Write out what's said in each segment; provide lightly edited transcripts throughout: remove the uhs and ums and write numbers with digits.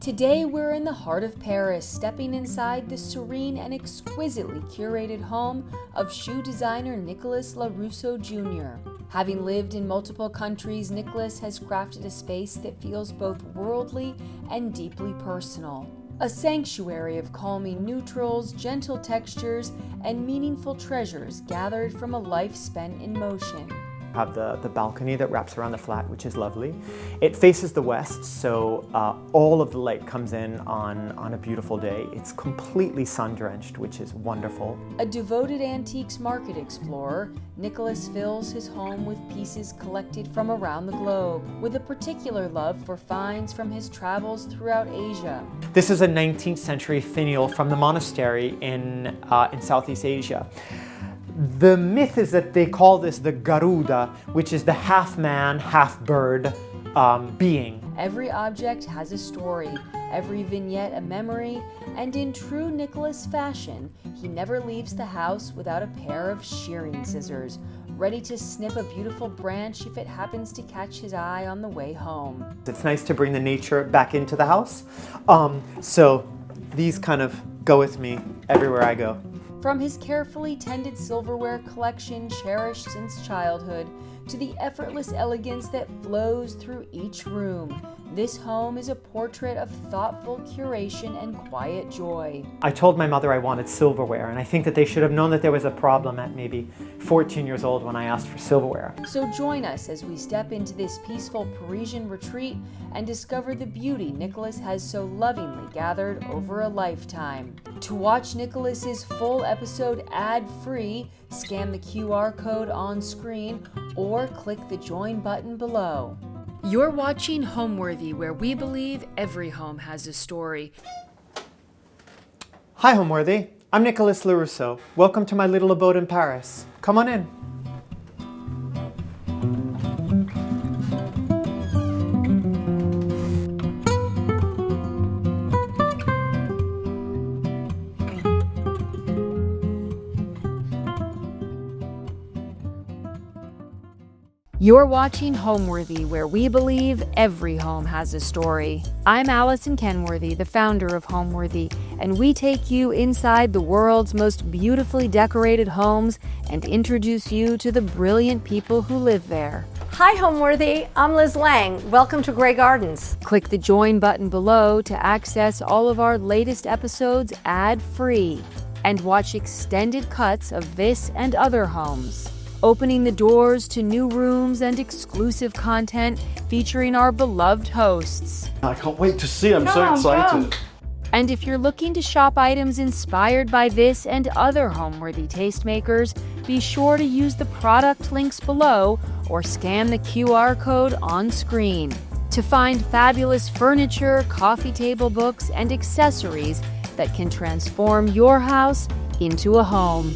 Today we're in the heart of Paris, stepping inside the serene and exquisitely curated home of shoe designer Nicholas La Russo Jr. Having lived in multiple countries, Nicholas has crafted a space that feels both worldly and deeply personal. A sanctuary of calming neutrals, gentle textures, and meaningful treasures gathered from a life spent in motion. Have the balcony that wraps around the flat, which is lovely. It faces the west, so all of the light comes in on a beautiful day. It's completely sun-drenched, which is wonderful. A devoted antiques market explorer, Nicholas fills his home with pieces collected from around the globe, with a particular love for finds from his travels throughout Asia. This is a 19th century finial from the monastery in Southeast Asia. The myth is that they call this the Garuda, which is the half-man, half-bird being. Every object has a story, every vignette a memory, and in true Nicholas fashion, he never leaves the house without a pair of shearing scissors, ready to snip a beautiful branch if it happens to catch his eye on the way home. It's nice to bring the nature back into the house, so these kind of go with me everywhere I go. From his carefully tended silverware collection cherished since childhood to the effortless elegance that flows through each room, this home is a portrait of thoughtful curation and quiet joy. I told my mother I wanted silverware, and I think that they should have known that there was a problem at maybe 14 years old when I asked for silverware. So join us as we step into this peaceful Parisian retreat and discover the beauty Nicholas has so lovingly gathered over a lifetime. To watch Nicholas's full episode ad-free, scan the QR code on screen or click the join button below. You're watching Homeworthy, where we believe every home has a story. Hi Homeworthy, I'm Nicholas La Russo. Welcome to my little abode in Paris. Come on in. You're watching Homeworthy, where we believe every home has a story. I'm Allison Kenworthy, the founder of Homeworthy, and we take you inside the world's most beautifully decorated homes and introduce you to the brilliant people who live there. Hi Homeworthy, I'm Liz Lang. Welcome to Grey Gardens. Click the join button below to access all of our latest episodes ad-free and watch extended cuts of this and other homes, opening the doors to new rooms and exclusive content featuring our beloved hosts. I can't wait to see, I'm so excited. And if you're looking to shop items inspired by this and other Homeworthy tastemakers, be sure to use the product links below or scan the QR code on screen to find fabulous furniture, coffee table books, and accessories that can transform your house into a home.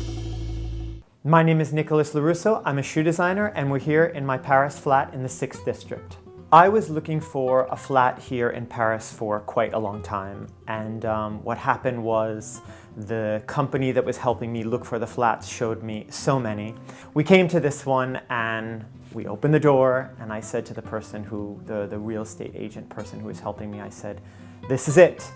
My name is Nicholas La Russo. I'm a shoe designer, and we're here in my Paris flat in the 6th district. I was looking for a flat here in Paris for quite a long time, and what happened was the company that was helping me look for the flats showed me so many. We came to this one and we opened the door, and I said to the person the real estate agent person who was helping me, I said, "This is it."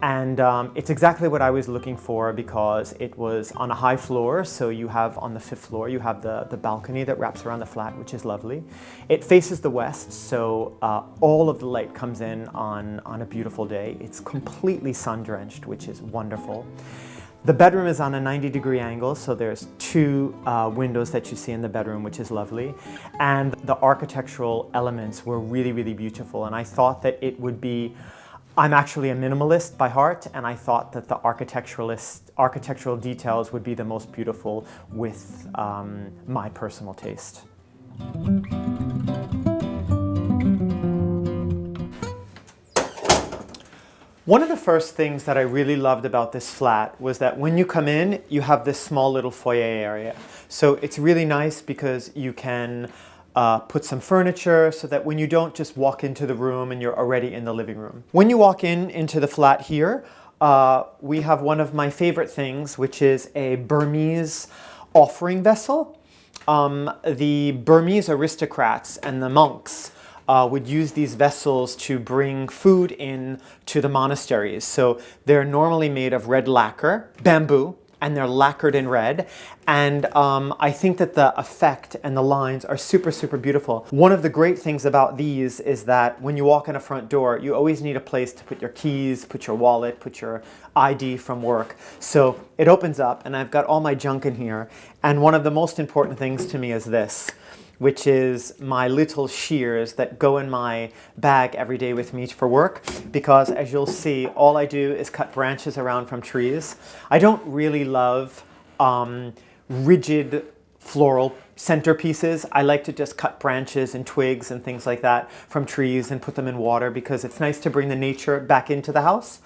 And it's exactly what I was looking for, because it was on a high floor, so you have on the 5th floor, you have the balcony that wraps around the flat, which is lovely. It faces the west, so all of the light comes in on a beautiful day. It's completely sun-drenched, which is wonderful. The bedroom is on a 90-degree angle, so there's 2 windows that you see in the bedroom, which is lovely. And the architectural elements were really, really beautiful, and I thought that it would be I'm actually a minimalist by heart, and I thought that the architectural details would be the most beautiful with my personal taste. One of the first things that I really loved about this flat was that when you come in, you have this small little foyer area. So it's really nice because you can put some furniture so that when you don't just walk into the room and you're already in the living room. When you walk into the flat here, we have one of my favorite things, which is a Burmese offering vessel. The Burmese aristocrats and the monks would use these vessels to bring food in to the monasteries. So they're normally made of red lacquer, bamboo, and they're lacquered in red. And I think that the effect and the lines are super, super beautiful. One of the great things about these is that when you walk in a front door, you always need a place to put your keys, put your wallet, put your ID from work. So it opens up and I've got all my junk in here. And one of the most important things to me is this, which is my little shears that go in my bag every day with me for work, because as you'll see, all I do is cut branches around from trees. I don't really love rigid floral centerpieces. I like to just cut branches and twigs and things like that from trees and put them in water, because it's nice to bring the nature back into the house.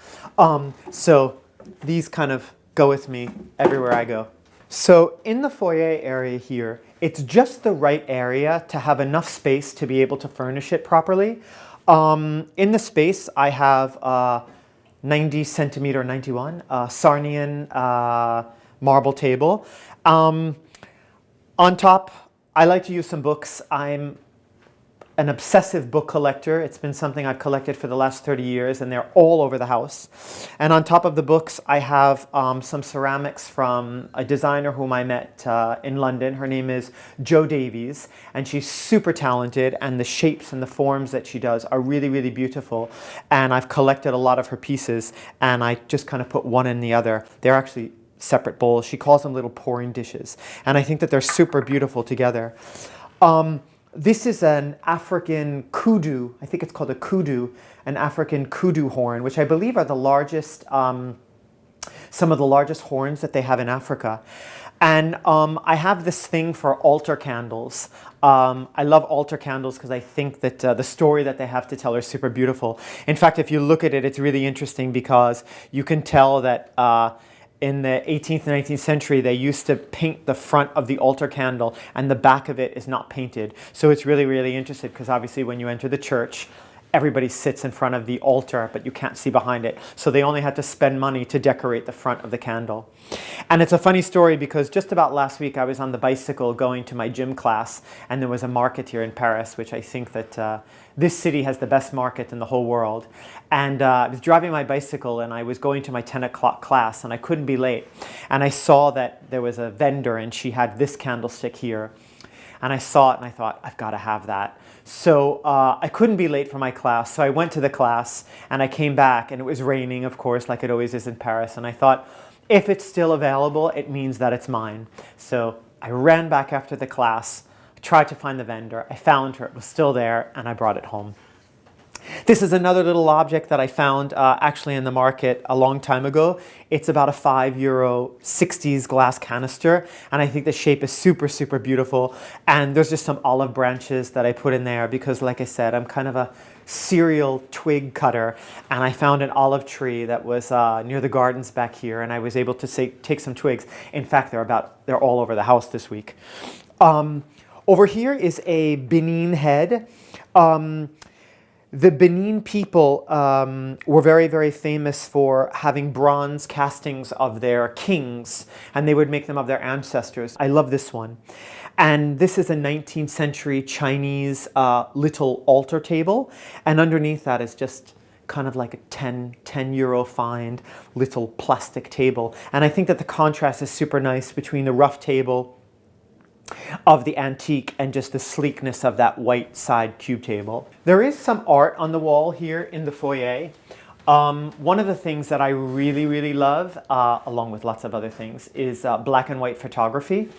So these kind of go with me everywhere I go. So in the foyer area here, it's just the right area to have enough space to be able to furnish it properly. In the space, I have 90 centimeter, 91 Sarnian marble table. On top, I like to use some books. I'm an obsessive book collector. It's been something I've collected for the last 30 years, and they're all over the house. And on top of the books, I have some ceramics from a designer whom I met in London. Her name is Jo Davies, and she's super talented, and the shapes and the forms that she does are really, really beautiful. And I've collected a lot of her pieces, and I just kind of put one in the other. They're actually separate bowls. She calls them little pouring dishes. And I think that they're super beautiful together. This is an African kudu, I think it's called a kudu, an African kudu horn, which I believe are the largest, some of the largest horns that they have in Africa. And I have this thing for altar candles. I love altar candles because I think that the story that they have to tell are super beautiful. In fact, if you look at it, it's really interesting because you can tell that in the 18th and 19th century, they used to paint the front of the altar candle and the back of it is not painted. So it's really, really interesting because obviously when you enter the church, everybody sits in front of the altar, but you can't see behind it. So they only had to spend money to decorate the front of the candle. And it's a funny story because just about last week, I was on the bicycle going to my gym class, and there was a market here in Paris, which I think that this city has the best market in the whole world. And I was driving my bicycle and I was going to my 10 o'clock class and I couldn't be late. And I saw that there was a vendor and she had this candlestick here. And I saw it and I thought, I've got to have that. So I couldn't be late for my class. So I went to the class and I came back and it was raining, of course, like it always is in Paris. And I thought, if it's still available, it means that it's mine. So I ran back after the class, tried to find the vendor. I found her, it was still there, and I brought it home. This is another little object that I found actually in the market a long time ago. It's about a €5 60s glass canister, and I think the shape is super, super beautiful. And there's just some olive branches that I put in there because, like I said, I'm kind of a serial twig cutter, and I found an olive tree that was near the gardens back here, and I was able to take some twigs. In fact, they're all over the house this week. Over here is a Benin head. The Benin people were very, very famous for having bronze castings of their kings, and they would make them of their ancestors. I love this one. And this is a 19th century Chinese little altar table, and underneath that is just kind of like a 10 euro find little plastic table. And I think that the contrast is super nice between the rough table of the antique and just the sleekness of that white side cube table. There is some art on the wall here in the foyer. One of the things that I really, really love, along with lots of other things, is black and white photography.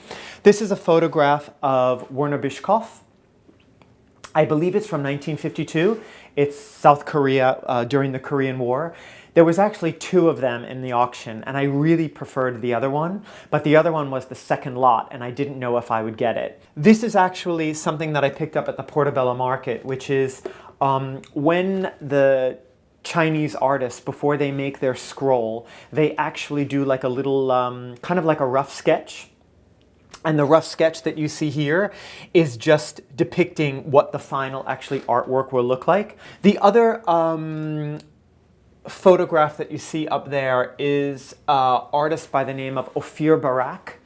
This is a photograph of Werner Bischoff. I believe it's from 1952. It's South Korea during the Korean War. There was actually two of them in the auction, and I really preferred the other one, but the other one was the second lot, and I didn't know if I would get it. This is actually something that I picked up at the Portobello Market, which is when the Chinese artists, before they make their scroll, they actually do like a little, kind of like a rough sketch. And the rough sketch that you see here is just depicting what the final actually artwork will look like. The other photograph that you see up there is an artist by the name of Ophir Barak.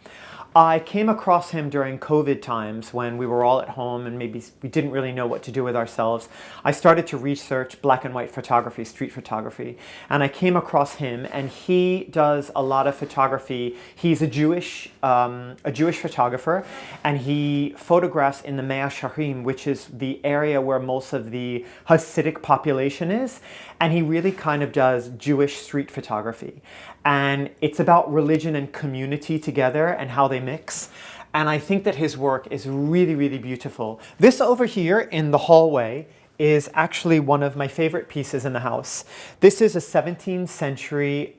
I came across him during COVID times when we were all at home and maybe we didn't really know what to do with ourselves. I started to research black and white photography, street photography, and I came across him, and he does a lot of photography. He's a Jewish photographer, and he photographs in the Mea Shearim, which is the area where most of the Hasidic population is, and he really kind of does Jewish street photography. And it's about religion and community together and how they mix. And I think that his work is really, really beautiful. This over here in the hallway is actually one of my favorite pieces in the house. This is a 17th century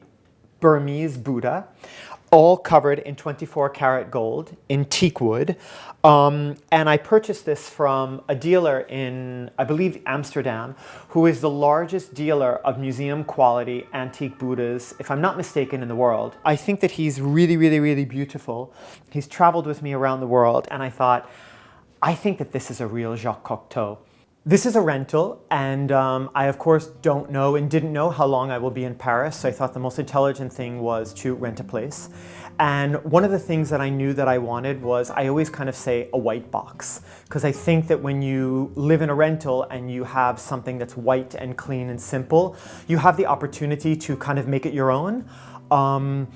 Burmese Buddha, all covered in 24 karat gold in teak wood. And I purchased this from a dealer in, I believe, Amsterdam, who is the largest dealer of museum quality antique Buddhas, if I'm not mistaken, in the world. I think that he's really, really, really beautiful. He's traveled with me around the world, and I thought, I think that this is a real Jacques Cocteau. This is a rental, and I of course don't know and didn't know how long I will be in Paris, so I thought the most intelligent thing was to rent a place. And one of the things that I knew that I wanted was, I always kind of say a white box, because I think that when you live in a rental and you have something that's white and clean and simple, you have the opportunity to kind of make it your own.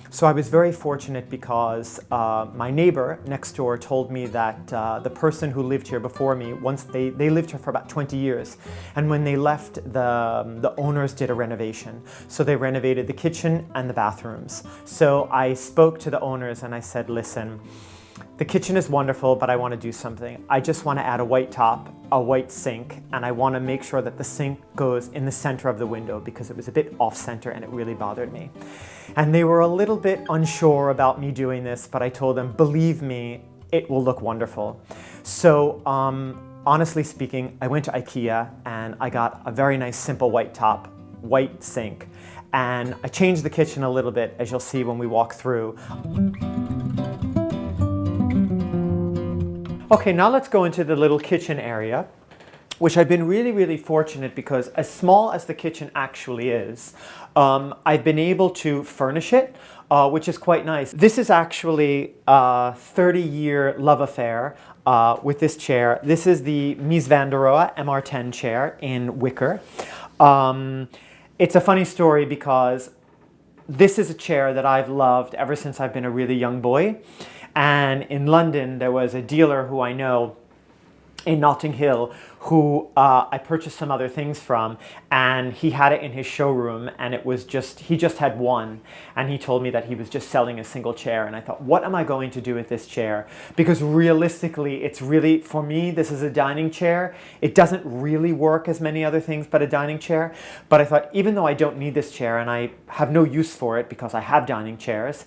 So I was very fortunate because my neighbor next door told me that the person who lived here before me, once they lived here for about 20 years, and when they left, the owners did a renovation. So they renovated the kitchen and the bathrooms. So I spoke to the owners and I said, listen, the kitchen is wonderful, but I want to do something. I just want to add a white top, a white sink, and I want to make sure that the sink goes in the center of the window because it was a bit off center and it really bothered me. And they were a little bit unsure about me doing this, but I told them, believe me, it will look wonderful. So honestly speaking, I went to IKEA and I got a very nice simple white top, white sink, and I changed the kitchen a little bit, as you'll see when we walk through. Okay, now let's go into the little kitchen area, which I've been really, really fortunate because as small as the kitchen actually is, I've been able to furnish it, which is quite nice. This is actually a 30-year love affair with this chair. This is the Mies van der Rohe MR10 chair in wicker. It's a funny story because this is a chair that I've loved ever since I've been a really young boy. And in London, there was a dealer who I know in Notting Hill who I purchased some other things from, and he had it in his showroom, and it was just, he just had one, and he told me that he was just selling a single chair, and I thought, what am I going to do with this chair? Because realistically, it's really, for me, this is a dining chair. It doesn't really work as many other things but a dining chair, but I thought, even though I don't need this chair, and I have no use for it because I have dining chairs,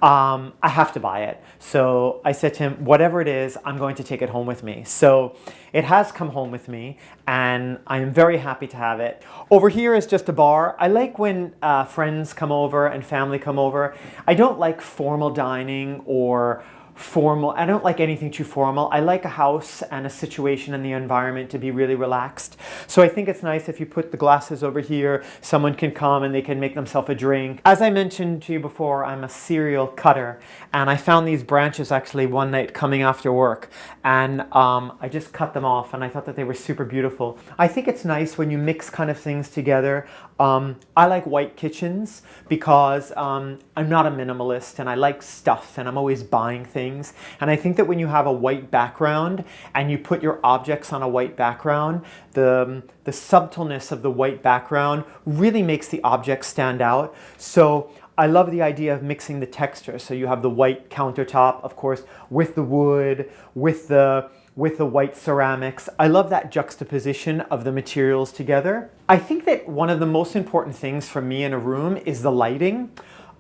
I have to buy it. So I said to him, whatever it is, I'm going to take it home with me. So it has come home with me, and I am very happy to have it. Over here is just a bar. I like when friends come over and family come over. I don't like formal dining or formal. I don't like anything too formal. I like a house and a situation and the environment to be really relaxed. So I think it's nice if you put the glasses over here, someone can come and they can make themselves a drink. As I mentioned to you before, I'm a serial cutter, and I found these branches actually one night coming after work, and I just cut them off, and I thought that they were super beautiful. I think it's nice when you mix kind of things together. I like white kitchens because I'm not a minimalist, and I like stuff, and I'm always buying things. And I think that when you have a white background and you put your objects on a white background, the subtleness of the white background really makes the object stand out. So I love the idea of mixing the texture. So you have the white countertop, of course, with the wood, with the white ceramics. I love that juxtaposition of the materials together. I think that one of the most important things for me in a room is the lighting.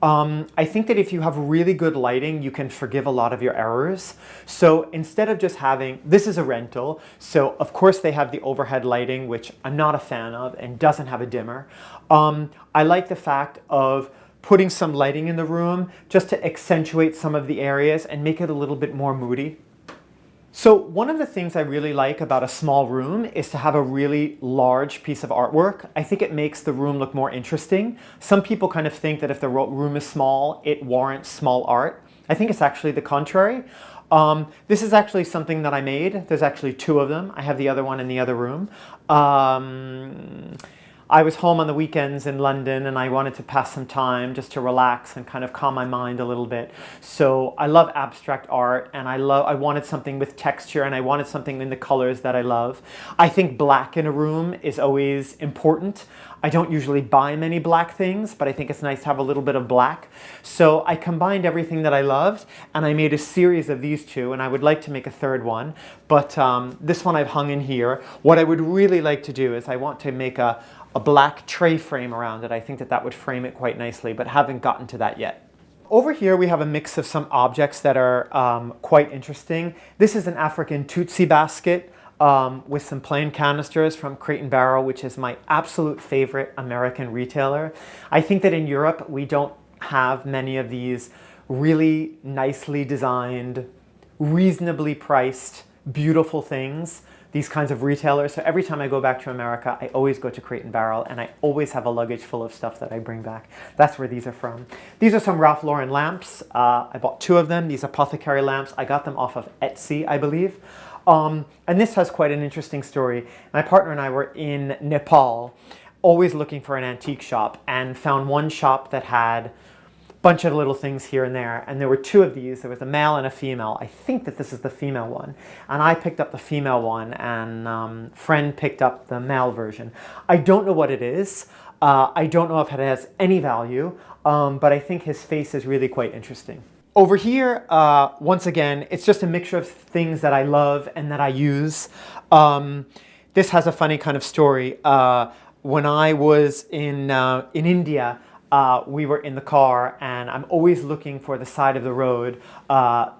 I think that if you have really good lighting, you can forgive a lot of your errors. So instead of just having, this is a rental, so of course they have the overhead lighting, which I'm not a fan of and doesn't have a dimmer. I like the fact of putting some lighting in the room just to accentuate some of the areas and make it a little bit more moody. So one of the things I really like about a small room is to have a really large piece of artwork. I think it makes the room look more interesting. Some people kind of think that if the room is small, it warrants small art. I think it's actually the contrary. This is actually something that I made. There's actually two of them. I have the other one in the other room. I was home on the weekends in London and I wanted to pass some time just to relax and kind of calm my mind a little bit. So I love abstract art, and I wanted something with texture, and I wanted something in the colors that I love. I think black in a room is always important. I don't usually buy many black things, but I think it's nice to have a little bit of black. So I combined everything that I loved and I made a series of these two, and I would like to make a third one, but this one I've hung in here. What I would really like to do is I want to make a black tray frame around it. I think that would frame it quite nicely, but haven't gotten to that yet. Over here we have a mix of some objects that are quite interesting. This is an African Tutsi basket with some plain canisters from Crate & Barrel, which is my absolute favorite American retailer. I think that in Europe we don't have many of these really nicely designed, reasonably priced, beautiful things, these kinds of retailers. So every time I go back to America, I always go to Crate & Barrel, and I always have a luggage full of stuff that I bring back. That's where these are from. These are some Ralph Lauren lamps. I bought two of them, these Apothecary lamps. I got them off of Etsy, I believe. And this has quite an interesting story. My partner and I were in Nepal, always looking for an antique shop, and found one shop that had bunch of little things here and there, and there were two of these. There was a male and a female. I think that this is the female one, and I picked up the female one, and friend picked up the male version. I don't know what it is. I don't know if it has any value, but I think his face is really quite interesting. Over here, once again, it's just a mixture of things that I love and that I use. This has a funny kind of story. When I was in India, we were in the car, and I'm always looking for the side of the road.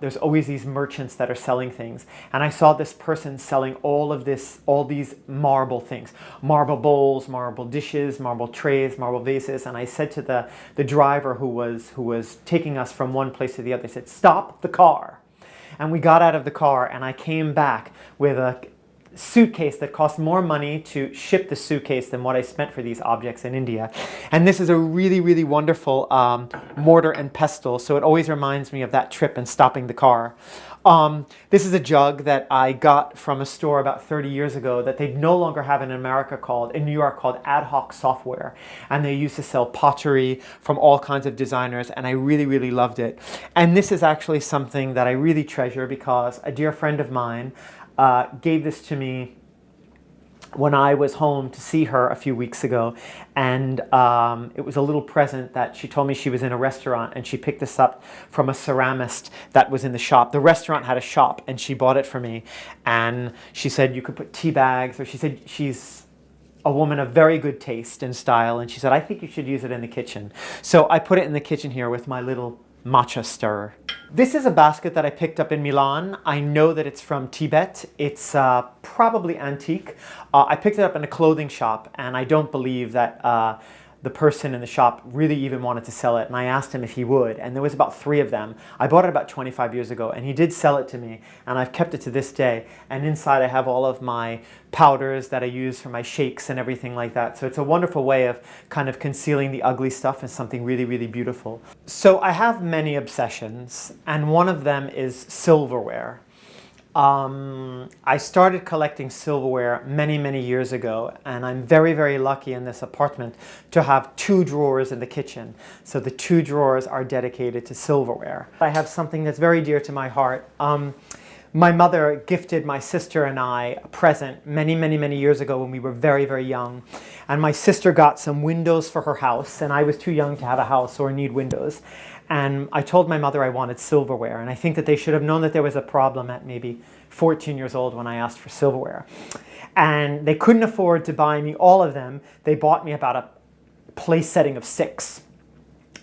There's always these merchants that are selling things, and I saw this person selling all these marble things, marble bowls, marble dishes, marble trays, marble vases. And I said to the driver who was taking us from one place to the other, I said, "Stop the car." And we got out of the car, and I came back with a suitcase that cost more money to ship the suitcase than what I spent for these objects in India. And this is a really, really wonderful mortar and pestle, so it always reminds me of that trip and stopping the car. This is a jug that I got from a store about 30 years ago that they no longer have in America in New York called Ad Hoc Software. And they used to sell pottery from all kinds of designers, and I really, really loved it. And this is actually something that I really treasure because a dear friend of mine gave this to me when I was home to see her a few weeks ago, and it was a little present that she told me she was in a restaurant, and she picked this up from a ceramist that was in the shop. The restaurant had a shop, and she bought it for me, and she said you could put tea bags, or she said she's a woman of very good taste and style, and she said I think you should use it in the kitchen. So I put it in the kitchen here with my little matcha stirrer. This is a basket that I picked up in Milan. I know that it's from Tibet. It's probably antique. I picked it up in a clothing shop, and I don't believe that the person in the shop really even wanted to sell it, and I asked him if he would, and there was about 3 of them. I bought it about 25 years ago, and he did sell it to me, and I've kept it to this day. And inside I have all of my powders that I use for my shakes and everything like that. So it's a wonderful way of kind of concealing the ugly stuff in something really, really beautiful. So I have many obsessions, and one of them is silverware. I started collecting silverware many, many years ago, and I'm very, very lucky in this apartment to have 2 drawers in the kitchen. So the 2 drawers are dedicated to silverware. I have something that's very dear to my heart. My mother gifted my sister and I a present many, many, many years ago when we were very, very young. And my sister got some windows for her house, and I was too young to have a house or need windows. And I told my mother I wanted silverware, and I think that they should have known that there was a problem at maybe 14 years old when I asked for silverware. And they couldn't afford to buy me all of them. They bought me about a place setting of 6.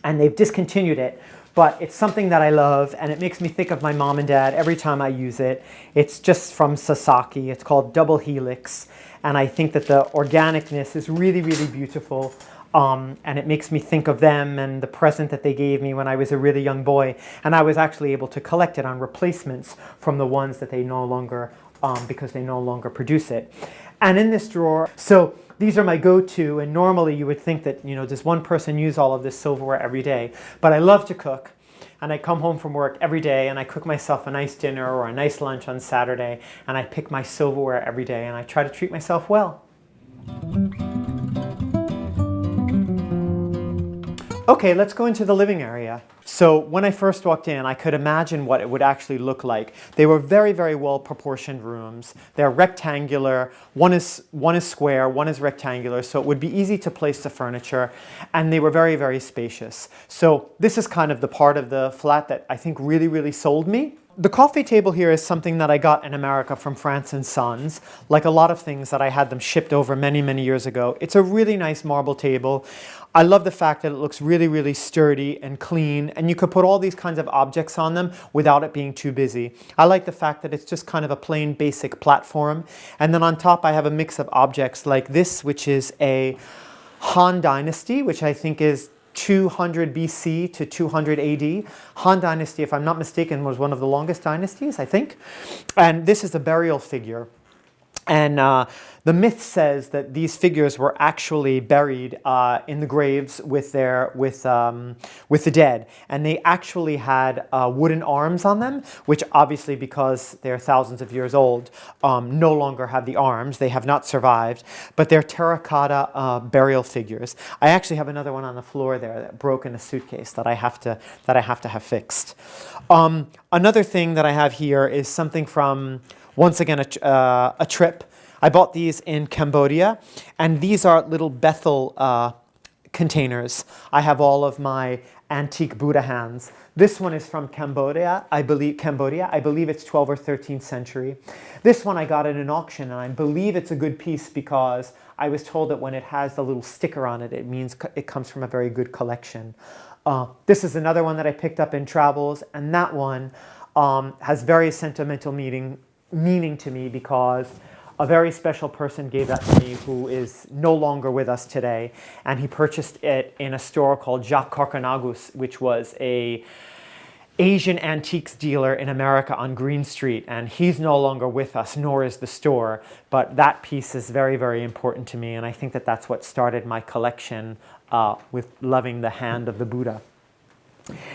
And they've discontinued it, but it's something that I love, and it makes me think of my mom and dad every time I use it. It's just from Sasaki. It's called Double Helix, and I think that the organicness is really, really beautiful. And it makes me think of them and the present that they gave me when I was a really young boy. And I was actually able to collect it on replacements from the ones that they no longer, because they no longer produce it. And in this drawer, so these are my go-to, and normally you would think that, does one person use all of this silverware every day? But I love to cook, and I come home from work every day and I cook myself a nice dinner or a nice lunch on Saturday, and I pick my silverware every day and I try to treat myself well. Okay, let's go into the living area. So when I first walked in, I could imagine what it would actually look like. They were very, very well proportioned rooms. They're rectangular. One is square, one is rectangular, so it would be easy to place the furniture, and they were very, very spacious. So this is kind of the part of the flat that I think really, really sold me. The coffee table here is something that I got in America from France and Sons. Like a lot of things that I had them shipped over many, many years ago. It's a really nice marble table. I love the fact that it looks really, really sturdy and clean, and you could put all these kinds of objects on them without it being too busy. I like the fact that it's just kind of a plain basic platform. And then on top I have a mix of objects like this, which is a Han Dynasty, which I think is 200 BC to 200 AD. Han Dynasty, if I'm not mistaken, was one of the longest dynasties, I think. And this is a burial figure. And the myth says that these figures were actually buried in the graves with the dead, and they actually had wooden arms on them, which obviously, because they're thousands of years old, no longer have the arms. They have not survived, but they're terracotta burial figures. I actually have another one on the floor there that broke in a suitcase that I have to have fixed. Another thing that I have here is something from, once again, a trip. I bought these in Cambodia, and these are little Bethel containers. I have all of my antique Buddha hands. This one is from Cambodia. I believe it's 12th or 13th century. This one I got at an auction, and I believe it's a good piece because I was told that when it has the little sticker on it, it means it comes from a very good collection. This is another one that I picked up in travels, and that one has very sentimental meaning to me because a very special person gave that to me who is no longer with us today, and he purchased it in a store called Jacques Corcanagus, which was a Asian antiques dealer in America on Green Street, and he's no longer with us, nor is the store, but that piece is very, very important to me, and I think that that's what started my collection with loving the hand of the Buddha.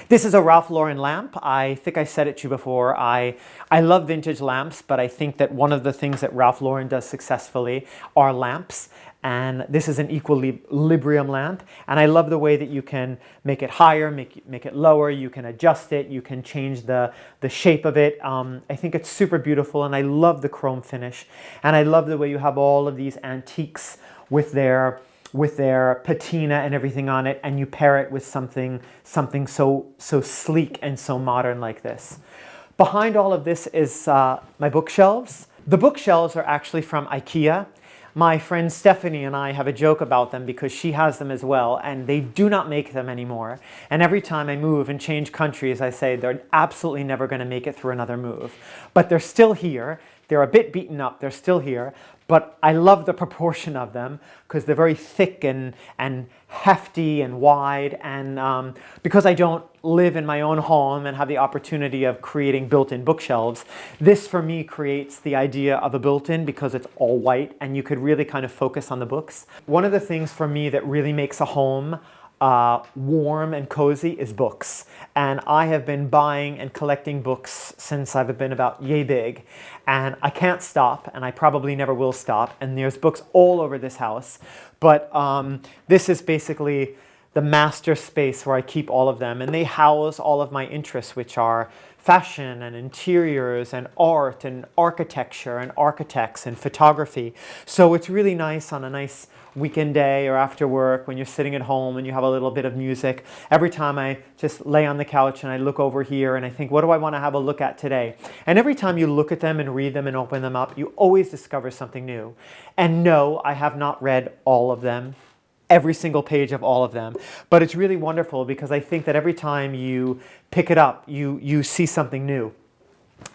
This is a Ralph Lauren lamp. I think I said it to you before. I love vintage lamps, but I think that one of the things that Ralph Lauren does successfully are lamps. And this is an equilibrium lamp. And I love the way that you can make it higher, make it lower. You can adjust it. You can change the shape of it. I think it's super beautiful, and I love the chrome finish. And I love the way you have all of these antiques with their patina and everything on it, and you pair it with something so sleek and so modern like this. Behind all of this is my bookshelves. The bookshelves are actually from IKEA. My friend Stephanie and I have a joke about them because she has them as well, and they do not make them anymore. And every time I move and change countries, I say they're absolutely never going to make it through another move. But they're still here. They're a bit beaten up. They're still here. But I love the proportion of them because they're very thick and hefty and wide. And because I don't live in my own home and have the opportunity of creating built-in bookshelves, this for me creates the idea of a built-in because it's all white and you could really kind of focus on the books. One of the things for me that really makes a home warm and cozy is books. And I have been buying and collecting books since I've been about yay big. And I can't stop, and I probably never will stop. And there's books all over this house. But this is basically the master space where I keep all of them. And they house all of my interests, which are fashion and interiors and art and architecture and architects and photography. So it's really nice on a nice weekend day or after work when you're sitting at home and you have a little bit of music. Every time I just lay on the couch and I look over here and I think, what do I want to have a look at today? And every time you look at them and read them and open them up, you always discover something new. And no, I have not read all of them, every single page of all of them. But it's really wonderful because I think that every time you pick it up, you see something new.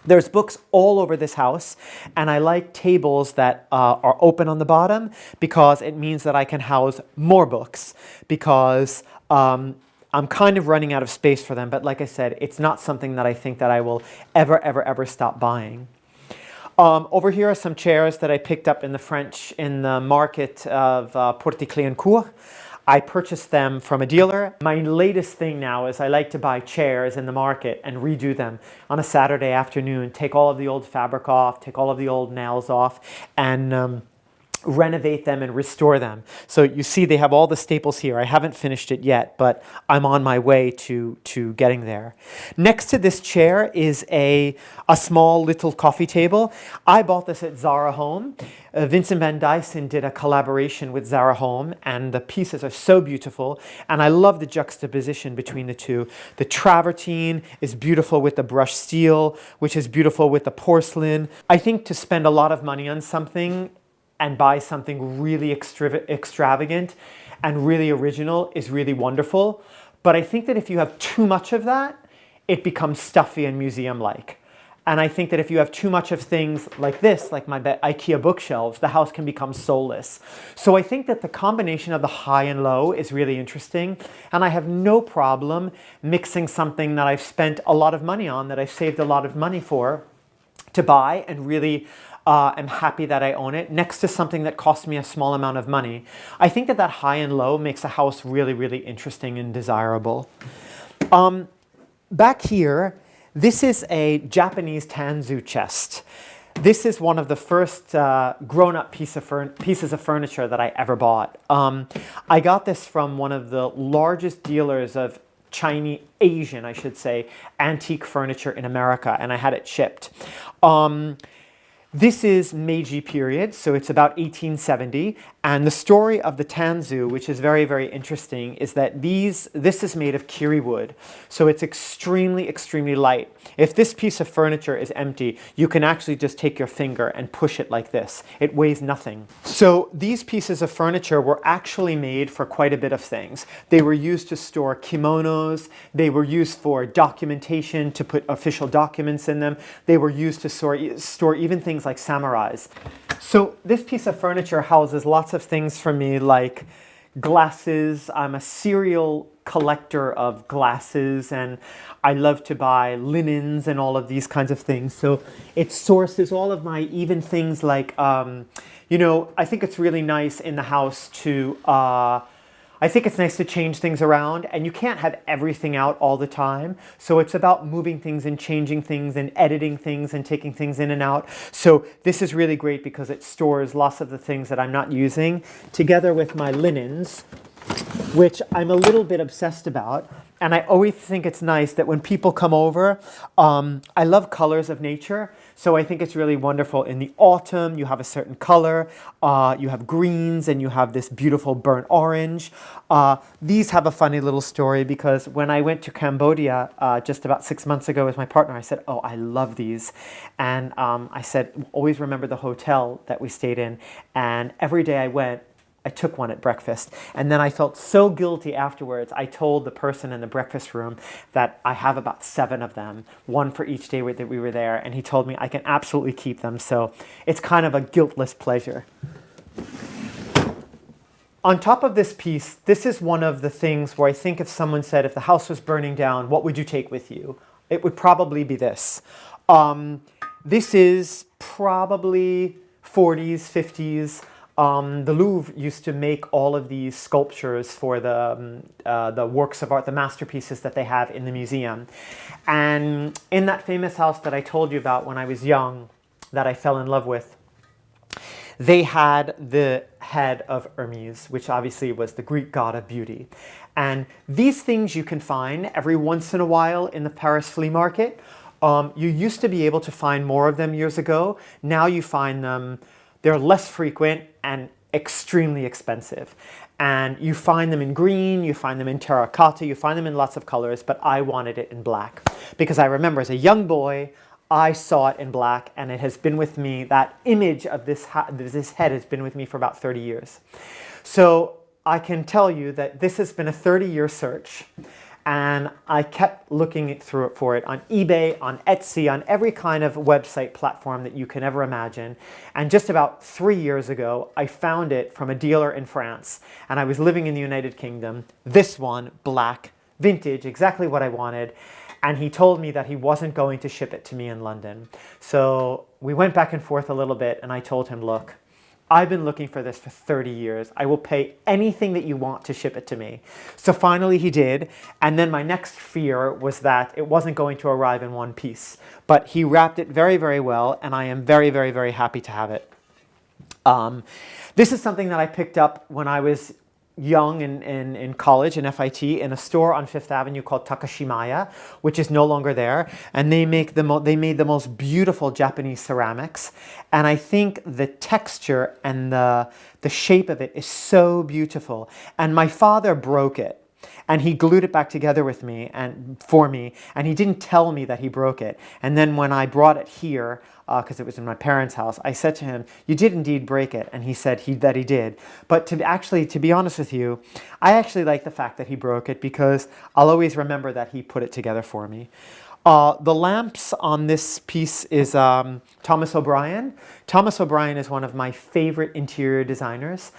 There's books all over this house, and I like tables that are open on the bottom because it means that I can house more books because I'm kind of running out of space for them. But like I said, it's not something that I think that I will ever stop buying. Over here are some chairs that I picked up in the market of Porty-Clignancourt. I purchased them from a dealer. My latest thing now is I like to buy chairs in the market and redo them on a Saturday afternoon, take all of the old fabric off, take all of the old nails off, and renovate them and restore them. So you see they have all the staples here. I haven't finished it yet, but I'm on my way to getting there. Next to this chair is a small little coffee table. I bought this at Zara Home. Vincent van Dyson did a collaboration with Zara Home, and the pieces are so beautiful, and I love the juxtaposition between the two. The travertine is beautiful with the brushed steel, which is beautiful with the porcelain. I think to spend a lot of money on something and buy something really extravagant and really original is really wonderful. But I think that if you have too much of that, it becomes stuffy and museum-like. And I think that if you have too much of things like this, like my IKEA bookshelves, the house can become soulless. So I think that the combination of the high and low is really interesting. And I have no problem mixing something that I've spent a lot of money on, that I've saved a lot of money for, to buy and really am happy that I own it, next to something that cost me a small amount of money. I think that that high and low makes a house really, really interesting and desirable. Back here, this is a Japanese tanzu chest. This is one of the first grown-up pieces of furniture that I ever bought. I got this from one of the largest dealers of Asian, I should say, antique furniture in America, and I had it shipped. This is Meiji period, so it's about 1870, and the story of the tanzu, which is very, very interesting, is that this is made of kiri wood, so it's extremely, extremely light. If this piece of furniture is empty, you can actually just take your finger and push it like this. It weighs nothing. So these pieces of furniture were actually made for quite a bit of things. They were used to store kimonos, they were used for documentation, to put official documents in them, they were used to store even things like samurais. So this piece of furniture houses lots of things for me, like glasses. I'm a serial collector of glasses, and I love to buy linens and all of these kinds of things. So it sources all of my even things like, you know, I think it's really nice in the house to I think it's nice to change things around, and you can't have everything out all the time. So it's about moving things and changing things and editing things and taking things in and out. So this is really great because it stores lots of the things that I'm not using, together with my linens, which I'm a little bit obsessed about. And I always think it's nice that when people come over, I love colors of nature. So I think it's really wonderful. In the autumn, you have a certain color. You have greens, and you have this beautiful burnt orange. These have a funny little story, because when I went to Cambodia just about 6 months ago with my partner, I said, oh, I love these. And I said, always remember the hotel that we stayed in. And every day I went, I took one at breakfast, and then I felt so guilty afterwards. I told the person in the breakfast room that I have about 7 of them, one for each day that we were there, and he told me I can absolutely keep them, so it's kind of a guiltless pleasure. On top of this piece, this is one of the things where I think if someone said, if the house was burning down, what would you take with you? It would probably be this. This is probably 40s, 50s. The Louvre used to make all of these sculptures for the works of art, the masterpieces that they have in the museum. And in that famous house that I told you about when I was young, that I fell in love with, they had the head of Hermes, which obviously was the Greek god of beauty. And these things you can find every once in a while in the Paris flea market. You used to be able to find more of them years ago. Now you find them, they're less frequent and extremely expensive. And you find them in green, you find them in terracotta, you find them in lots of colors, but I wanted it in black. Because I remember as a young boy, I saw it in black, and it has been with me, that image of this head has been with me for about 30 years. So I can tell you that this has been a 30-year search. And I kept looking for it on eBay, on Etsy, on every kind of website platform that you can ever imagine. And just about 3 years ago, I found it from a dealer in France. And I was living in the United Kingdom. This one, black, vintage, exactly what I wanted. And he told me that he wasn't going to ship it to me in London. So we went back and forth a little bit, and I told him, look, I've been looking for this for 30 years. I will pay anything that you want to ship it to me. So finally he did. And then my next fear was that it wasn't going to arrive in one piece. But he wrapped it very, very well. And I am very, very, very happy to have it. This is something that I picked up when I was young in college, in FIT, in a store on Fifth Avenue called Takashimaya, which is no longer there. And they made the most beautiful Japanese ceramics. And I think the texture and the shape of it is so beautiful. And my father broke it. And he glued it back together with me and for me, and he didn't tell me that he broke it. And then when I brought it here, because it was in my parents' house, I said to him, "You did indeed break it," and he said that he did. But to be honest with you, I actually like the fact that he broke it because I'll always remember that he put it together for me. The lamps on this piece is Thomas O'Brien. Thomas O'Brien is one of my favorite interior designers.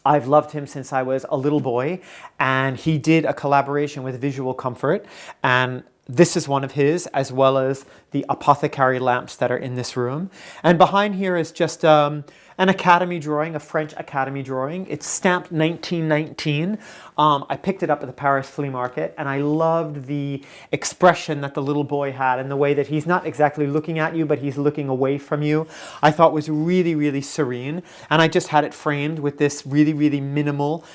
I've loved him since I was a little boy, and he did a collaboration with Visual Comfort, and this is one of his, as well as the Apothecary lamps that are in this room. And behind here is just an Academy drawing, a French Academy drawing. It's stamped 1919. I picked it up at the Paris flea market, and I loved the expression that the little boy had and the way that he's not exactly looking at you, but he's looking away from you. I thought was really, really serene. And I just had it framed with this really, really minimal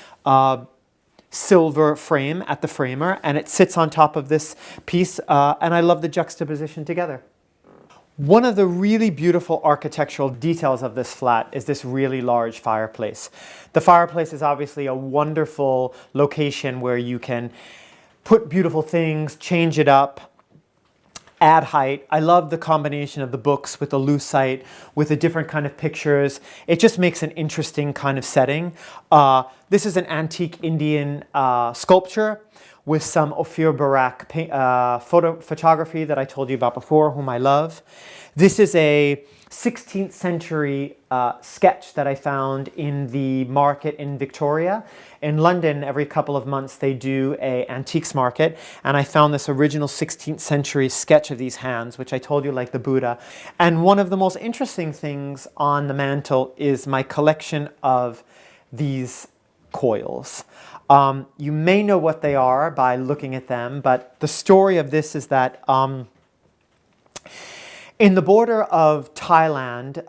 silver frame at the framer, and it sits on top of this piece, and I love the juxtaposition together. One of the really beautiful architectural details of this flat is this really large fireplace. The fireplace is obviously a wonderful location where you can put beautiful things, change it up, add height. I love the combination of the books with the lucite, with the different kind of pictures. It just makes an interesting kind of setting. This is an antique Indian sculpture with some Ophir Barak photography that I told you about before, whom I love. This is a 16th century sketch that I found in the market in Victoria. In London, every couple of months they do an antiques market, and I found this original 16th century sketch of these hands, which I told you like the Buddha. And one of the most interesting things on the mantle is my collection of these coils. You may know what they are by looking at them, but the story of this is that in the border of Thailand,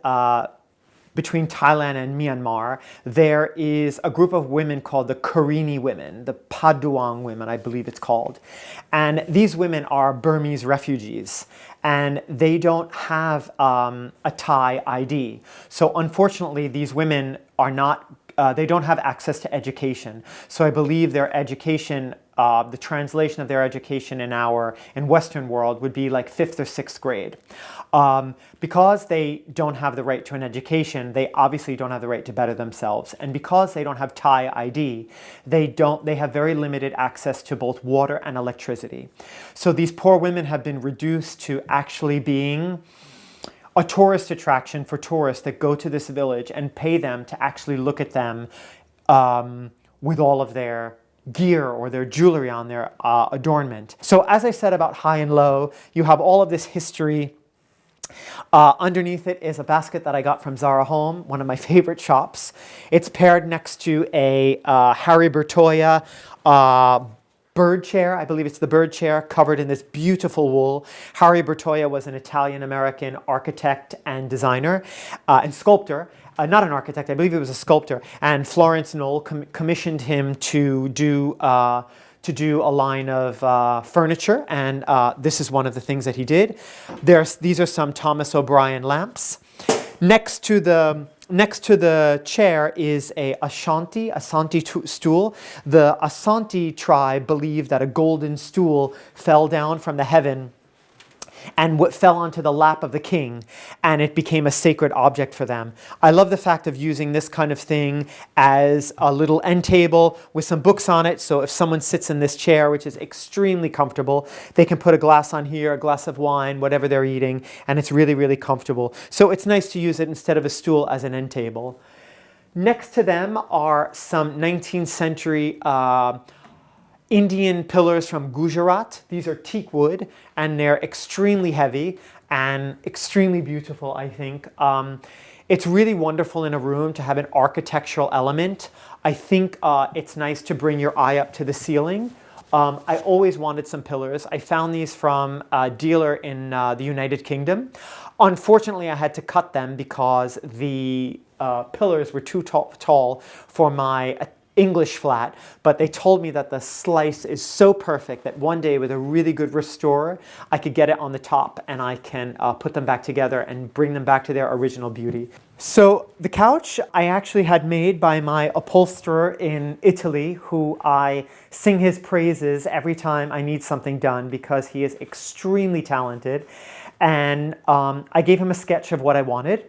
between Thailand and Myanmar, there is a group of women called the Karini women, the Paduang women, I believe it's called. And these women are Burmese refugees, and they don't have a Thai ID. So unfortunately, these women are not they don't have access to education. So I believe their education, the translation of their education in Western world would be like 5th or 6th grade. Because they don't have the right to an education, they obviously don't have the right to better themselves. And because they don't have Thai ID, they have very limited access to both water and electricity. So these poor women have been reduced to actually being a tourist attraction for tourists that go to this village and pay them to actually look at them with all of their gear or their jewelry on their adornment. So as I said about high and low, you have all of this history. Underneath it is a basket that I got from Zara Home, one of my favorite shops. It's paired next to a Harry Bertoia bird chair. I believe it's the bird chair covered in this beautiful wool. Harry Bertoia was an Italian-American architect and designer and sculptor. Not an architect, I believe he was a sculptor. And Florence Knoll commissioned him to do a line of furniture, and this is one of the things that he did. These are some Thomas O'Brien lamps. Next to the chair is a Ashanti stool. The Ashanti tribe believed that a golden stool fell down from the heaven and what fell onto the lap of the king, and it became a sacred object for them. I love the fact of using this kind of thing as a little end table with some books on it, so if someone sits in this chair, which is extremely comfortable, they can put a glass on here, a glass of wine, whatever they're eating, and it's really, really comfortable. So it's nice to use it instead of a stool as an end table. Next to them are some 19th century Indian pillars from Gujarat. These are teak wood, and they're extremely heavy and extremely beautiful, I think. It's really wonderful in a room to have an architectural element. I think it's nice to bring your eye up to the ceiling. I always wanted some pillars. I found these from a dealer in the United Kingdom. Unfortunately, I had to cut them because the pillars were too tall for my English flat, but they told me that the slice is so perfect that one day with a really good restorer, I could get it on the top and I can put them back together and bring them back to their original beauty. So the couch I actually had made by my upholsterer in Italy, who I sing his praises every time I need something done because he is extremely talented. And I gave him a sketch of what I wanted,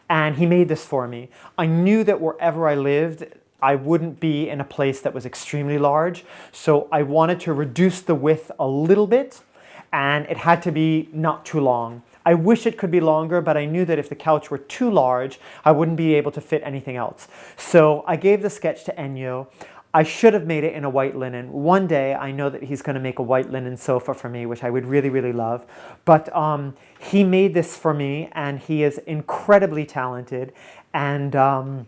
and he made this for me. I knew that wherever I lived, I wouldn't be in a place that was extremely large, so I wanted to reduce the width a little bit, and it had to be not too long. I wish it could be longer, but I knew that if the couch were too large, I wouldn't be able to fit anything else. So I gave the sketch to Ennio. I should have made it in a white linen. One day I know that he's going to make a white linen sofa for me, which I would really, really love. But he made this for me, and he is incredibly talented. And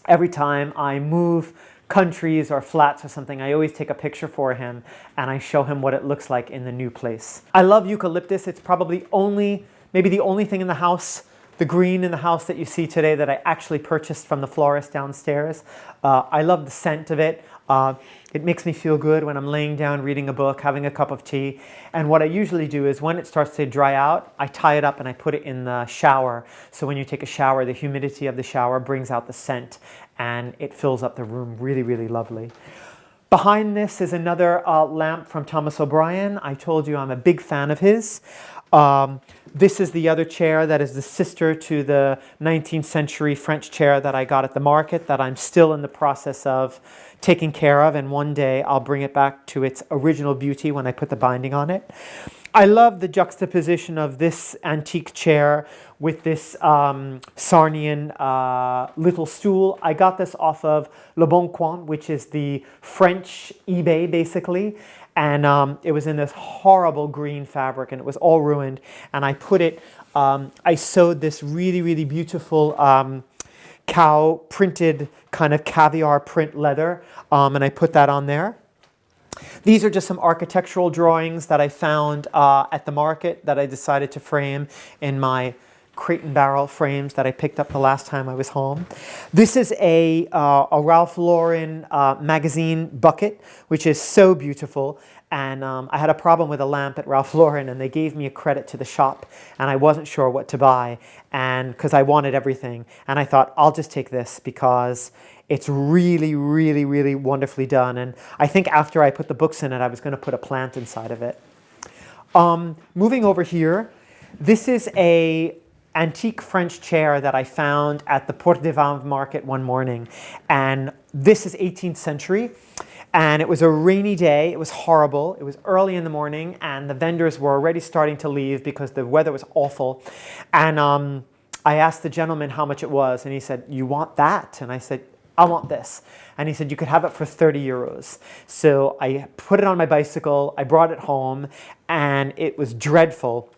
every time I move countries or flats or something, I always take a picture for him and I show him what it looks like in the new place. I love eucalyptus. It's probably maybe the only thing in the house, the green in the house that you see today, that I actually purchased from the florist downstairs. I love the scent of it. It makes me feel good when I'm laying down reading a book, having a cup of tea. And what I usually do is when it starts to dry out, I tie it up and I put it in the shower. So when you take a shower, the humidity of the shower brings out the scent and it fills up the room really, really lovely. Behind this is another lamp from Thomas O'Brien. I told you I'm a big fan of his. This is the other chair that is the sister to the 19th century French chair that I got at the market that I'm still in the process of taking care of, and one day I'll bring it back to its original beauty when I put the binding on it. I love the juxtaposition of this antique chair with this Sarnian little stool. I got this off of Le Bon Coin, which is the French eBay basically. And it was in this horrible green fabric and it was all ruined. And I put it, I sewed this really, really beautiful cow printed kind of caviar print leather. And I put that on there. These are just some architectural drawings that I found at the market that I decided to frame in my crate and barrel frames that I picked up the last time I was home. This is a Ralph Lauren magazine bucket, which is so beautiful. And I had a problem with a lamp at Ralph Lauren, and they gave me a credit to the shop, and I wasn't sure what to buy, and because I wanted everything. And I thought, I'll just take this because it's really, really, really wonderfully done. And I think after I put the books in it, I was going to put a plant inside of it. Moving over here, this is a antique French chair that I found at the Porte des Vins market one morning. And this is 18th century. And it was a rainy day. It was horrible. It was early in the morning and the vendors were already starting to leave because the weather was awful. And I asked the gentleman how much it was and he said, "You want that?" And I said, "I want this." And he said, "You could have it for 30 euros. So I put it on my bicycle. I brought it home and it was dreadful.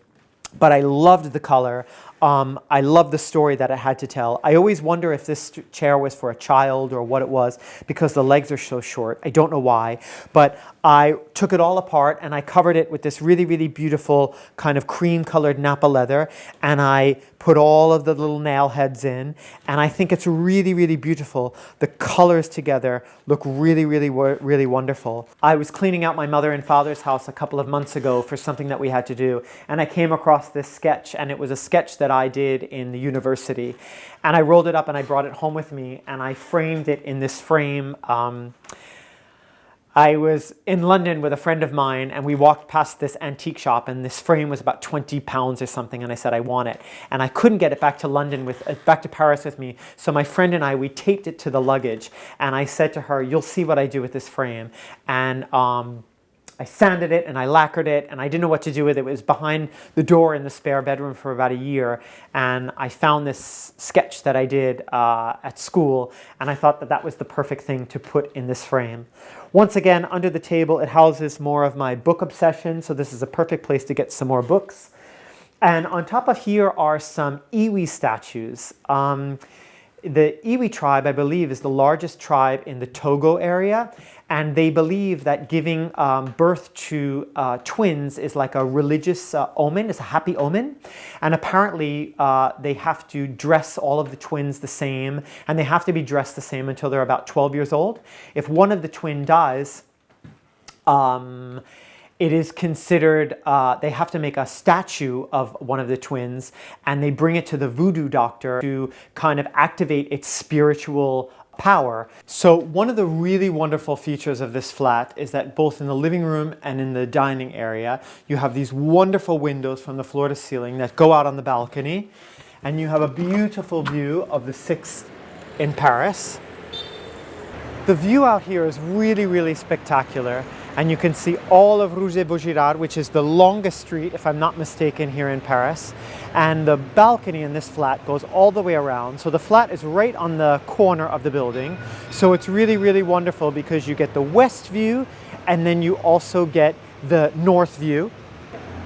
But I loved the color. I loved the story that it had to tell. I always wonder if this chair was for a child or what it was because the legs are so short. I don't know why. But I took it all apart and I covered it with this really, really beautiful kind of cream colored Napa leather. And I put all of the little nail heads in. And I think it's really, really beautiful. The colors together look really, really, really wonderful. I was cleaning out my mother and father's house a couple of months ago for something that we had to do. And I came across this sketch, and it was a sketch that I did in the university. And I rolled it up and I brought it home with me and I framed it in this frame. I was in London with a friend of mine and we walked past this antique shop and this frame was about 20 pounds or something and I said, "I want it." And I couldn't get it back to back to Paris with me. So my friend and I, we taped it to the luggage and I said to her, "You'll see what I do with this frame." And I sanded it and I lacquered it and I didn't know what to do with it. It was behind the door in the spare bedroom for about a year. And I found this sketch that I did at school and I thought that that was the perfect thing to put in this frame. Once again, under the table, it houses more of my book obsession. So this is a perfect place to get some more books. And on top of here are some iwi statues. The Iwi tribe, I believe, is the largest tribe in the Togo area, and they believe that giving birth to twins is like a religious omen, it's a happy omen. And apparently they have to dress all of the twins the same, and they have to be dressed the same until they're about 12 years old. If one of the twin dies, it is considered, they have to make a statue of one of the twins, and they bring it to the voodoo doctor to kind of activate its spiritual power. So one of the really wonderful features of this flat is that both in the living room and in the dining area, you have these wonderful windows from the floor to ceiling that go out on the balcony, and you have a beautiful view of the 6th in Paris. The view out here is really, really spectacular. And you can see all of Rue de Vaugirard, which is the longest street, if I'm not mistaken, here in Paris. And the balcony in this flat goes all the way around. So the flat is right on the corner of the building. So it's really, really wonderful because you get the west view and then you also get the north view.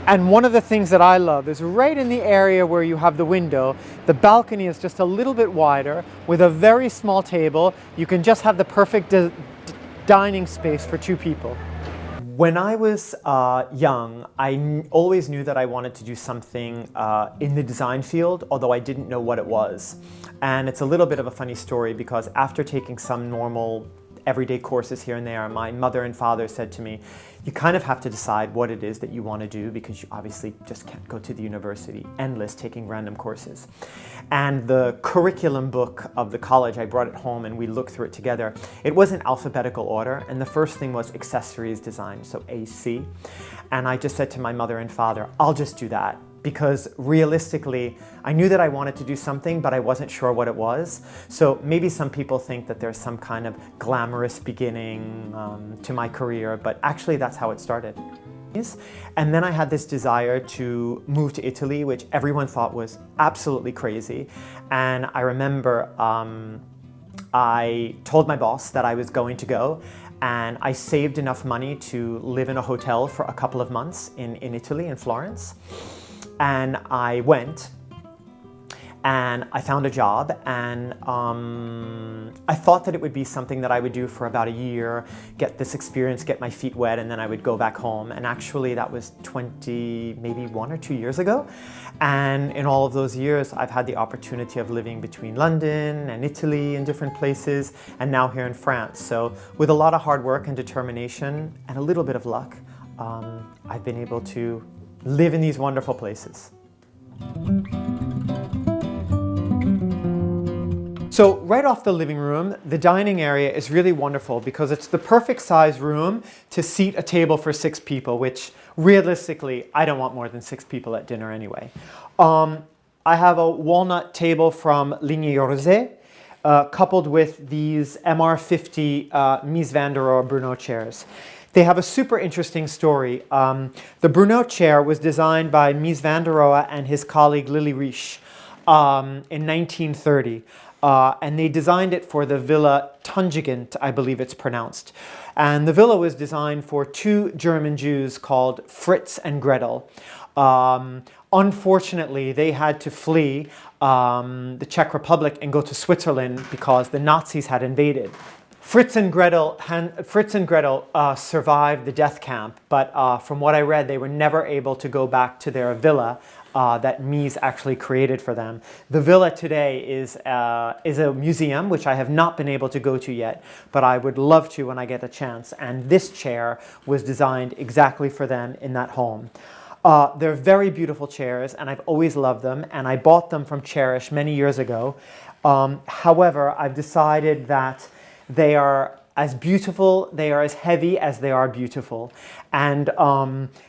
And one of the things that I love is right in the area where you have the window, the balcony is just a little bit wider with a very small table. You can just have the perfect dining space for 2 people. When I was young, I always knew that I wanted to do something in the design field, although I didn't know what it was. And it's a little bit of a funny story because after taking some normal everyday courses here and there, my mother and father said to me, you kind of have to decide what it is that you want to do because you obviously just can't go to the university endless taking random courses. And the curriculum book of the college, I brought it home and we looked through it together. It was in alphabetical order, and the first thing was accessories design, so AC. And I just said to my mother and father, I'll just do that. Because realistically, I knew that I wanted to do something, but I wasn't sure what it was. So maybe some people think that there's some kind of glamorous beginning to my career, but actually that's how it started. And then I had this desire to move to Italy, which everyone thought was absolutely crazy. And I remember I told my boss that I was going to go, and I saved enough money to live in a hotel for a couple of months in Italy, in Florence. And I went and I found a job, and I thought that it would be something that I would do for about a year, get this experience, get my feet wet, and then I would go back home. And actually that was maybe 1 or 2 years ago. And in all of those years, I've had the opportunity of living between London and Italy and different places, and now here in France. So with a lot of hard work and determination and a little bit of luck, I've been able to live in these wonderful places. So right off the living room, the dining area is really wonderful because it's the perfect size room to seat a table for 6 people, which realistically, I don't want more than 6 people at dinner anyway. I have a walnut table from Ligne Rosé, coupled with these MR50 Mies van der Rohe Brunel chairs. They have a super interesting story. The Brunel chair was designed by Mies van der Rohe and his colleague Lily Riesch in 1930. And they designed it for the Villa Tungigant, I believe it's pronounced. And the villa was designed for 2 German Jews called Fritz and Gretel. Unfortunately, they had to flee the Czech Republic and go to Switzerland because the Nazis had invaded. Fritz and Gretel survived the death camp, but from what I read, they were never able to go back to their villa that Mies actually created for them. The villa today is a museum, which I have not been able to go to yet, but I would love to when I get a chance. And this chair was designed exactly for them in that home. They're very beautiful chairs, and I've always loved them, and I bought them from Cherish many years ago. However, I've decided that they are as beautiful, they are as heavy as they are beautiful. And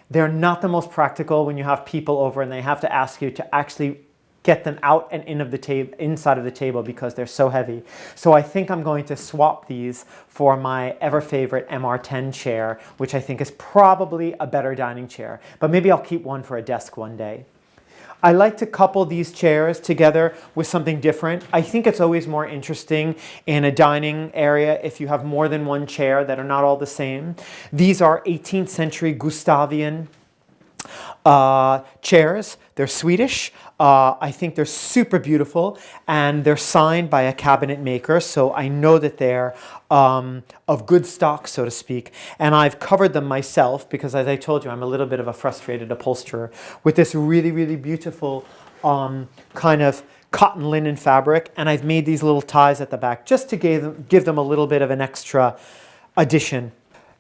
they're not the most practical when you have people over and they have to ask you to actually get them out and inside of the table because they're so heavy. So I think I'm going to swap these for my ever favorite MR10 chair, which I think is probably a better dining chair. But maybe I'll keep one for a desk one day. I like to couple these chairs together with something different. I think it's always more interesting in a dining area if you have more than one chair that are not all the same. These are 18th century Gustavian chairs. They're Swedish. I think they're super beautiful, and they're signed by a cabinet maker, so I know that they're of good stock, so to speak. And I've covered them myself because, as I told you, I'm a little bit of a frustrated upholsterer, with this really, really beautiful kind of cotton linen fabric, and I've made these little ties at the back just to give them a little bit of an extra addition.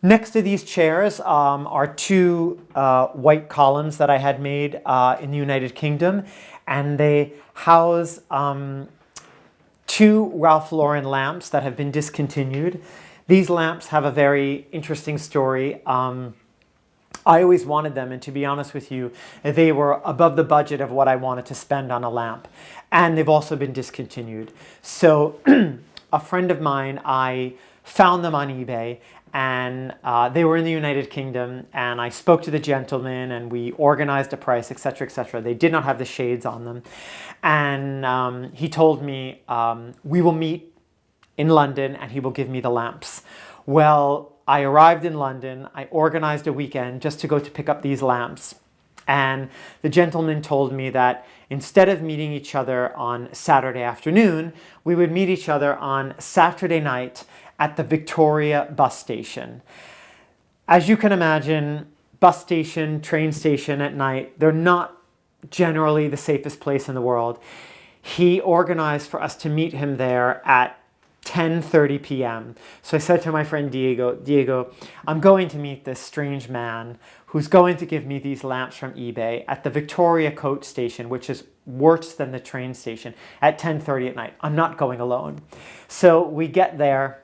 Next to these chairs are two white columns that I had made in the United Kingdom, and they house two Ralph Lauren lamps that have been discontinued. These lamps have a very interesting story. I always wanted them, and to be honest with you, they were above the budget of what I wanted to spend on a lamp, and they've also been discontinued. So a friend of mine, I found them on eBay, and they were in the United Kingdom, and I spoke to the gentleman, and we organized a price, etc., etc. They did not have the shades on them, and he told me, we will meet in London, and he will give me the lamps. Well, I arrived in London. I organized a weekend just to go to pick up these lamps. And the gentleman told me that instead of meeting each other on Saturday afternoon, we would meet each other on Saturday night at the Victoria bus station. As you can imagine, bus station, train station at night, they're not generally the safest place in the world. He organized for us to meet him there at 10:30 p.m. So I said to my friend Diego, I'm going to meet this strange man who's going to give me these lamps from eBay at the Victoria coach station, which is worse than the train station, at 10:30 at night. I'm not going alone. So we get there,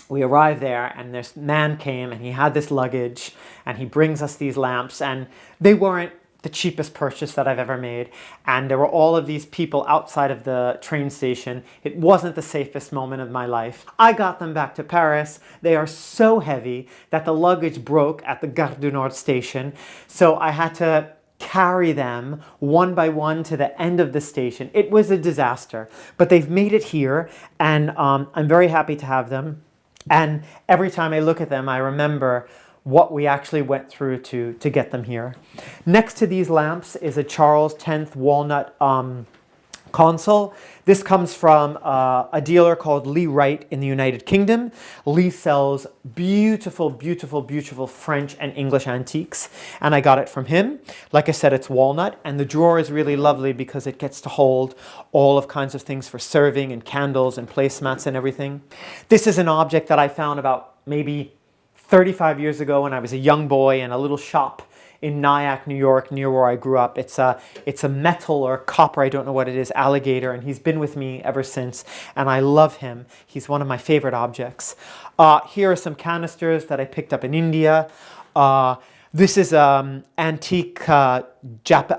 we arrive there, and this man came, and he had this luggage, and he brings us these lamps, and they weren't the cheapest purchase that I've ever made, and there were all of these people outside of the train station. It wasn't the safest moment of my life. I got them back to Paris. They are so heavy that the luggage broke at the Gare du Nord station, so I had to carry them one by one to the end of the station. It was a disaster, but they've made it here, and I'm very happy to have them. And every time I look at them, I remember what we actually went through to get them here. Next to these lamps is a Charles X walnut console. This comes from a dealer called Lee Wright in the United Kingdom. Lee sells beautiful, beautiful, beautiful French and English antiques, and I got it from him. Like I said, it's walnut, and the drawer is really lovely because it gets to hold all of kinds of things for serving and candles and placemats and everything. This is an object that I found about maybe 35 years ago when I was a young boy in a little shop in Nyack, New York, near where I grew up. It's a metal or copper, I don't know what it is, alligator, and he's been with me ever since, and I love him. He's one of my favorite objects. Here are some canisters that I picked up in India. This is antique, I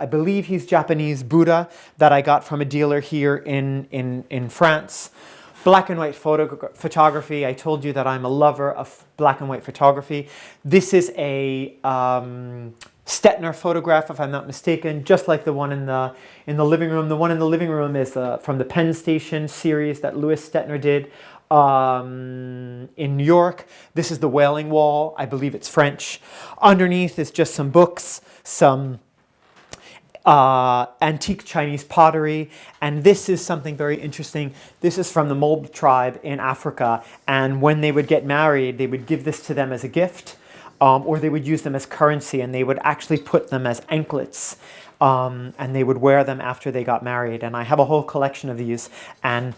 believe he's Japanese Buddha that I got from a dealer here in France. Black and white photography. I told you that I'm a lover of black and white photography. This is a Stettner photograph, if I'm not mistaken, just like the one in the living room. The one in the living room is from the Penn Station series that Louis Stettner did in New York. This is the Wailing Wall. I believe it's French. Underneath is just some books, some antique Chinese pottery, and this is something very interesting. This is from the Mob tribe in Africa, and when they would get married, they would give this to them as a gift, or they would use them as currency, and they would actually put them as anklets, and they would wear them after they got married. And I have a whole collection of these, and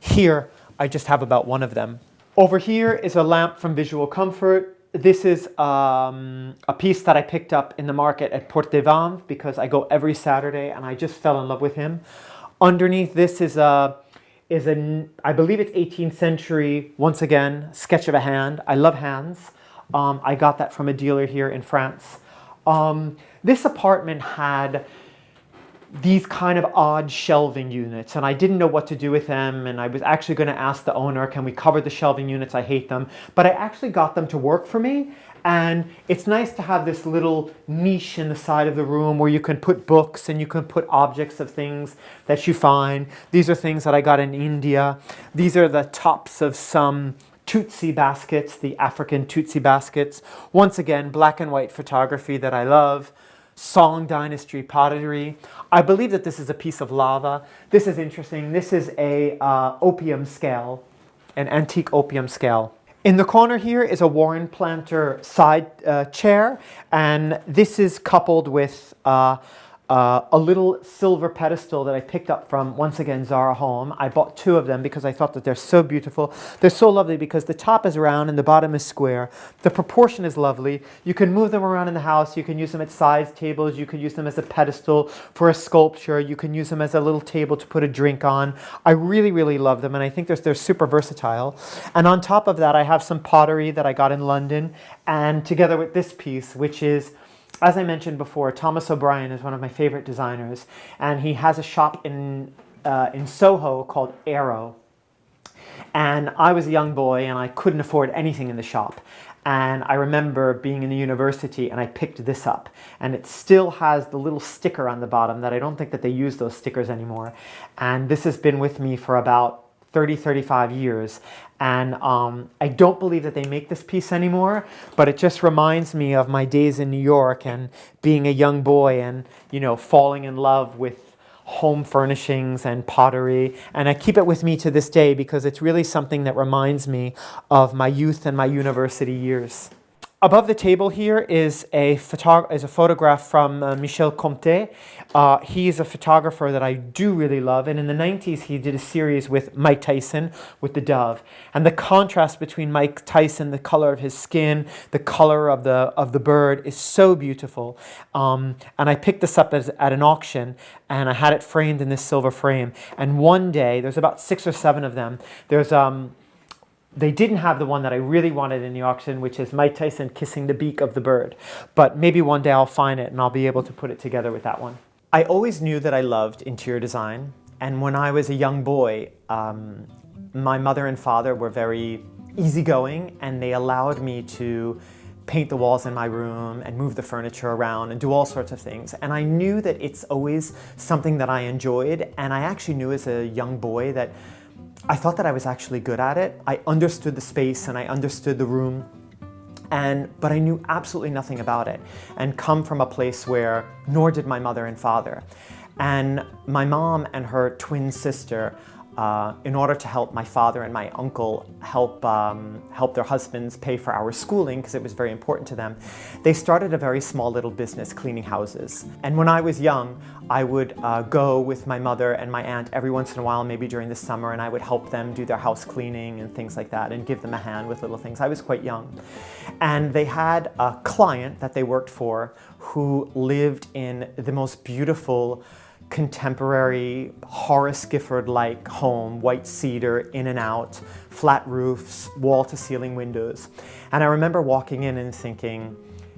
here I just have about one of them. Over here is a lamp from Visual Comfort. This is a piece that I picked up in the market at Porte des Vanves because I go every Saturday, and I just fell in love with him. Underneath this is I believe it's 18th century, once again, sketch of a hand. I love hands. I got that from a dealer here in France. This apartment had these kind of odd shelving units, and I didn't know what to do with them, and I was actually going to ask the owner, can we cover the shelving units? I hate them. But I actually got them to work for me, and it's nice to have this little niche in the side of the room where you can put books and you can put objects of things that you find. These are things that I got in India. These are the tops of some Tutsi baskets, the African Tutsi baskets. Once again, black and white photography that I love. Song Dynasty pottery. I believe that this is a piece of lava. This is interesting. This is a opium scale, an antique opium scale. In the corner here is a Warren Planter side chair, and this is coupled with a little silver pedestal that I picked up from, once again, Zara Home. I bought 2 of them because I thought that they're so beautiful. They're so lovely because the top is round and the bottom is square. The proportion is lovely. You can move them around in the house. You can use them at side tables. You can use them as a pedestal for a sculpture. You can use them as a little table to put a drink on. I really, really love them, and I think they're super versatile. And on top of that, I have some pottery that I got in London, and together with this piece, which is, as I mentioned before, Thomas O'Brien is one of my favorite designers, and he has a shop in Soho called Arrow. And I was a young boy and I couldn't afford anything in the shop. And I remember being in the university and I picked this up, and it still has the little sticker on the bottom that I don't think that they use those stickers anymore. And this has been with me for about 35 years. And I don't believe that they make this piece anymore, but it just reminds me of my days in New York and being a young boy and, you know, falling in love with home furnishings and pottery. And I keep it with me to this day because it's really something that reminds me of my youth and my university years. Above the table here is a photograph from Michel Comte. He's a photographer that I do really love, and in the 90s he did a series with Mike Tyson with the dove. And the contrast between Mike Tyson, the color of his skin, the color of the bird is so beautiful. And I picked this up at an auction, and I had it framed in this silver frame. And one day, there's about 6 or 7 of them. They didn't have the one that I really wanted in the auction, which is Mike Tyson kissing the beak of the bird. But maybe one day I'll find it and I'll be able to put it together with that one. I always knew that I loved interior design. And when I was a young boy, my mother and father were very easygoing, and they allowed me to paint the walls in my room and move the furniture around and do all sorts of things. And I knew that it's always something that I enjoyed. And I actually knew as a young boy that I thought that I was actually good at it. I understood the space and I understood the room, but I knew absolutely nothing about it, and come from a place where nor did my mother and father. And my mom and her twin sister, in order to help my father and my uncle help their husbands pay for our schooling, because it was very important to them, they started a very small little business cleaning houses. And when I was young, I would go with my mother and my aunt every once in a while, maybe during the summer, and I would help them do their house cleaning and things like that and give them a hand with little things. I was quite young. And they had a client that they worked for who lived in the most beautiful contemporary Horace Gifford-like home, white cedar, in and out, flat roofs, wall-to-ceiling windows. And I remember walking in and thinking,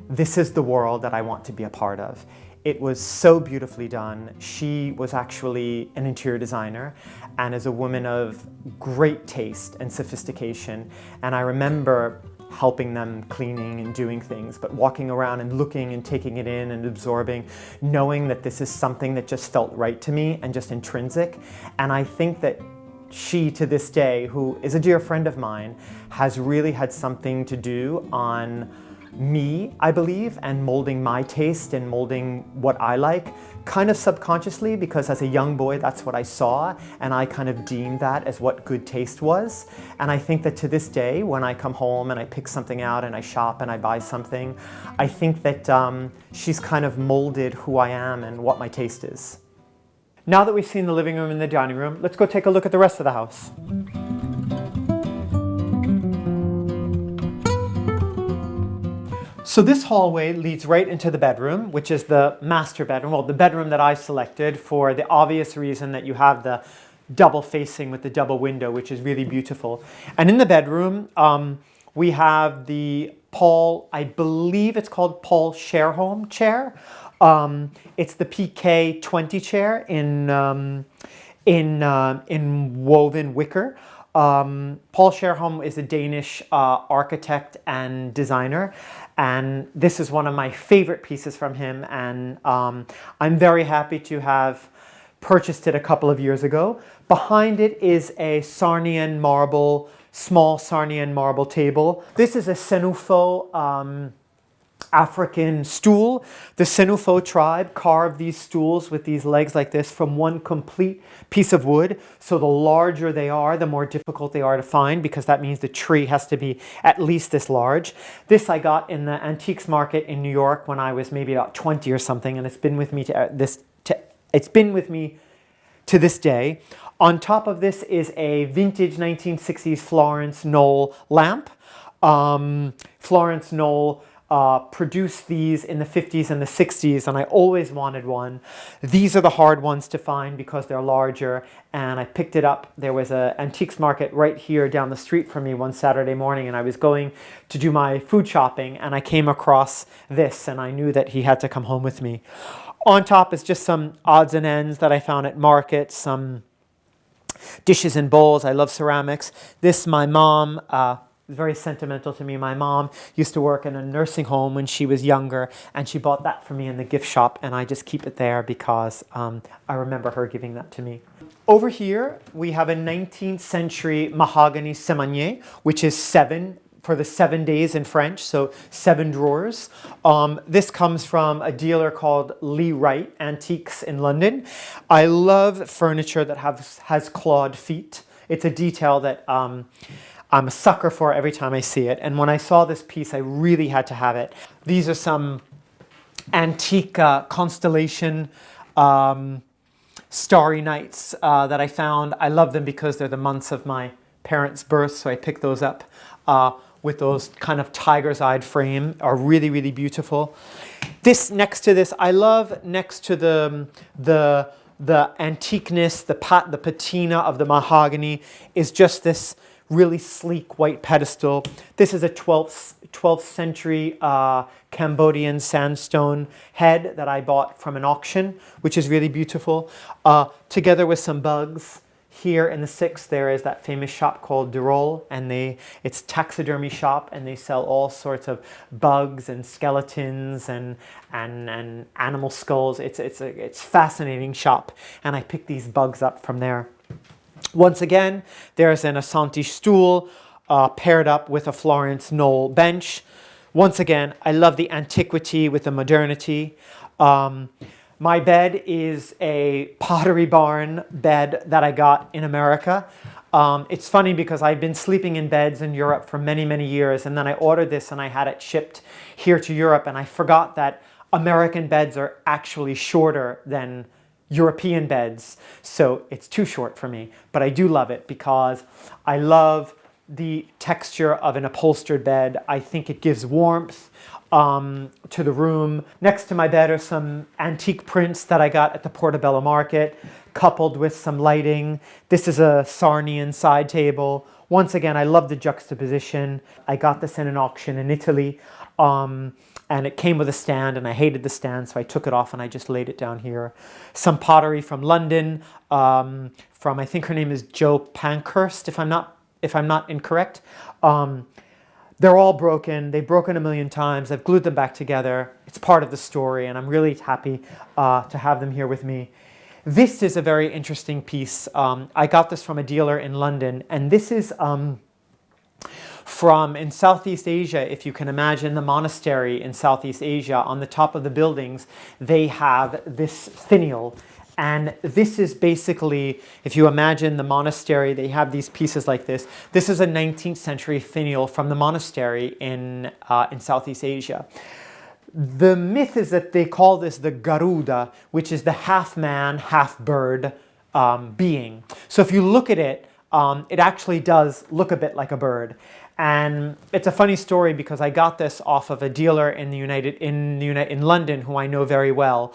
this is the world that I want to be a part of. It was so beautifully done. She was actually an interior designer and is a woman of great taste and sophistication. And I remember helping them cleaning and doing things, but walking around and looking and taking it in and absorbing, knowing that this is something that just felt right to me and just intrinsic. And I think that she, to this day, who is a dear friend of mine, has really had something to do on me, I believe, and molding my taste and molding what I like, kind of subconsciously, because as a young boy, that's what I saw, and I kind of deemed that as what good taste was. And I think that to this day, when I come home and I pick something out and I shop and I buy something, I think that she's kind of molded who I am and what my taste is. Now that we've seen the living room and the dining room, let's go take a look at the rest of the house. So this hallway leads right into the bedroom, which is the master bedroom, well, the bedroom that I selected for the obvious reason that you have the double facing with the double window, which is really beautiful. And in the bedroom, we have the Paul, I believe it's called Paul Scherholm chair. It's the PK 20 chair in woven wicker. Paul Scherholm is a Danish architect and designer, and this is one of my favorite pieces from him, and I'm very happy to have purchased it a couple of years ago. Behind it is a Sarnian marble small Sarnian marble table. This is a Senufo African stool. The Senufo tribe carved these stools with these legs like this from one complete piece of wood. So the larger they are, the more difficult they are to find, because that means the tree has to be at least this large. This I got in the antiques market in New York when I was maybe about 20 or something, and it's been with me to this day. On top of this is a vintage 1960s Florence Knoll lamp. Florence Knoll produced these in the 50s and the 60s, and I always wanted one. These are the hard ones to find because they're larger, and I picked it up. There was an antiques market right here down the street from me one Saturday morning, and I was going to do my food shopping, and I came across this, and I knew that he had to come home with me. On top is just some odds and ends that I found at markets, some dishes and bowls. I love ceramics. This, my mom, very sentimental to me. My mom used to work in a nursing home when she was younger, and she bought that for me in the gift shop, and I just keep it there because I remember her giving that to me. Over here, we have a 19th century mahogany semanier, which is 7 for the 7 days in French, so 7 drawers. This comes from a dealer called Lee Wright Antiques in London. I love furniture that has clawed feet. It's a detail that I'm a sucker for every time I see it. And when I saw this piece, I really had to have it. These are some antique constellation starry nights that I found. I love them because they're the months of my parents' birth, so I picked those up with those kind of tiger's eyed frame. Are really, really beautiful. This next to this, I love next to the antiqueness, the patina of the mahogany is just this really sleek white pedestal. This is a 12th century Cambodian sandstone head that I bought from an auction, which is really beautiful. Together with some bugs. Here in the 6th, there is that famous shop called Durol, and it's taxidermy shop, and they sell all sorts of bugs and skeletons and animal skulls. It's a fascinating shop, and I picked these bugs up from there. Once again, there's an Asante stool paired up with a Florence Knoll bench. Once again, I love the antiquity with the modernity. My bed is a Pottery Barn bed that I got in America. It's funny because I've been sleeping in beds in Europe for many, many years, and then I ordered this and I had it shipped here to Europe, and I forgot that American beds are actually shorter than European beds, so it's too short for me. But I do love it because I love the texture of an upholstered bed. I think it gives warmth to the room. Next to my bed are some antique prints that I got at the Portobello Market, coupled with some lighting. This is a Sarnian side table. Once again, I love the juxtaposition. I got this in an auction in Italy, and it came with a stand, and I hated the stand, so I took it off and I just laid it down here. Some pottery from London, from, I think her name is Jo Pankhurst, if I'm not incorrect. They're all broken. They've broken a million times. I've glued them back together. It's part of the story, and I'm really happy to have them here with me. This is a very interesting piece. I got this from a dealer in London, and this is from in Southeast Asia. If you can imagine the monastery in Southeast Asia, on the top of the buildings, they have this finial. And this is basically, if you imagine the monastery, they have these pieces like this. This is a 19th century finial from the monastery in Southeast Asia. The myth is that they call this the Garuda, which is the half man, half bird being. So if you look at it, it actually does look a bit like a bird. And it's a funny story because I got this off of a dealer in London who I know very well.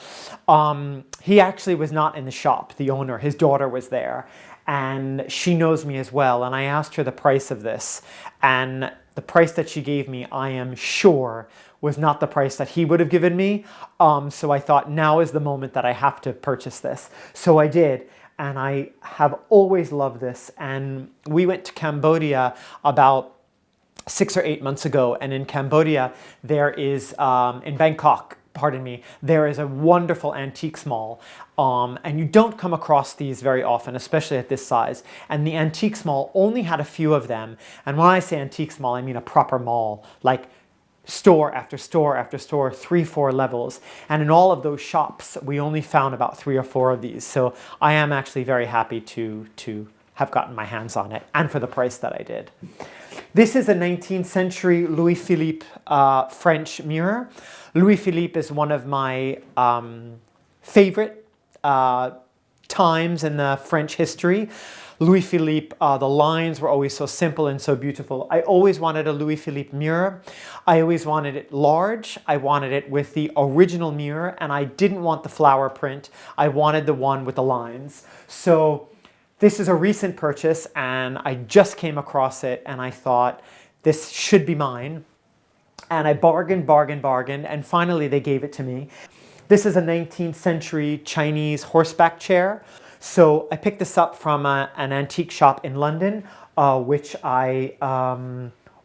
He actually was not in the shop, the owner. His daughter was there, and she knows me as well. And I asked her the price of this, and the price that she gave me, I am sure, was not the price that he would have given me. So I thought, now is the moment that I have to purchase this. So I did. And I have always loved this. And we went to Cambodia about 6 or 8 months ago, and in Cambodia there is, in Bangkok, pardon me, there is a wonderful antiques mall, and you don't come across these very often, especially at this size. And the antiques mall only had a few of them. And when I say antiques mall, I mean a proper mall, like store after store after store, 3-4 levels. And in all of those shops, we only found about 3 or 4 of these. So I am actually very happy to have gotten my hands on it, and for the price that I did. This is a 19th century Louis Philippe French mirror. Louis Philippe is one of my favorite times in the French history. Louis Philippe, the lines were always so simple and so beautiful. I always wanted a Louis Philippe mirror. I always wanted it large. I wanted it with the original mirror, and I didn't want the flower print. I wanted the one with the lines. So this is a recent purchase, and I just came across it, and I thought, this should be mine. And I bargained, and finally they gave it to me. This is a 19th century Chinese horseback chair. So I picked this up from an antique shop in London, which I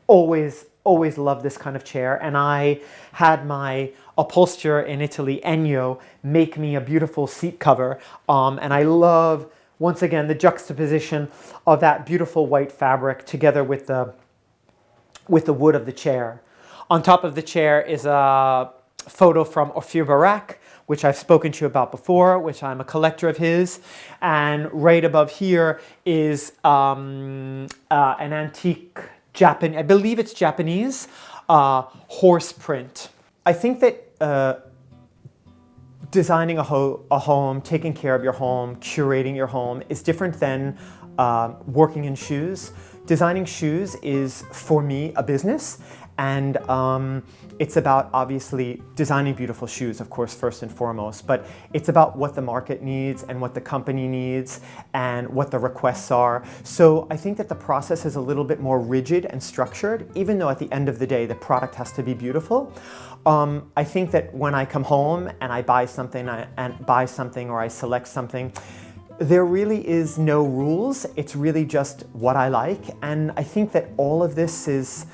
always loved this kind of chair. And I had my upholsterer in Italy, Ennio, make me a beautiful seat cover. And I love, once again, the juxtaposition of that beautiful white fabric together with the wood of the chair. On top of the chair is a photo from Ophir Barak, which I've spoken to you about before, which I'm a collector of his. And right above here is an antique Japanese, I believe it's Japanese, horse print. I think that designing a home, taking care of your home, curating your home is different than working in shoes. Designing shoes is, for me, a business. And it's about, obviously, designing beautiful shoes, of course, first and foremost. But it's about what the market needs and what the company needs and what the requests are. So I think that the process is a little bit more rigid and structured, even though at the end of the day, the product has to be beautiful. I think that when I come home and I buy something, or I select something, there really is no rules. It's really just what I like. And I think that all of this is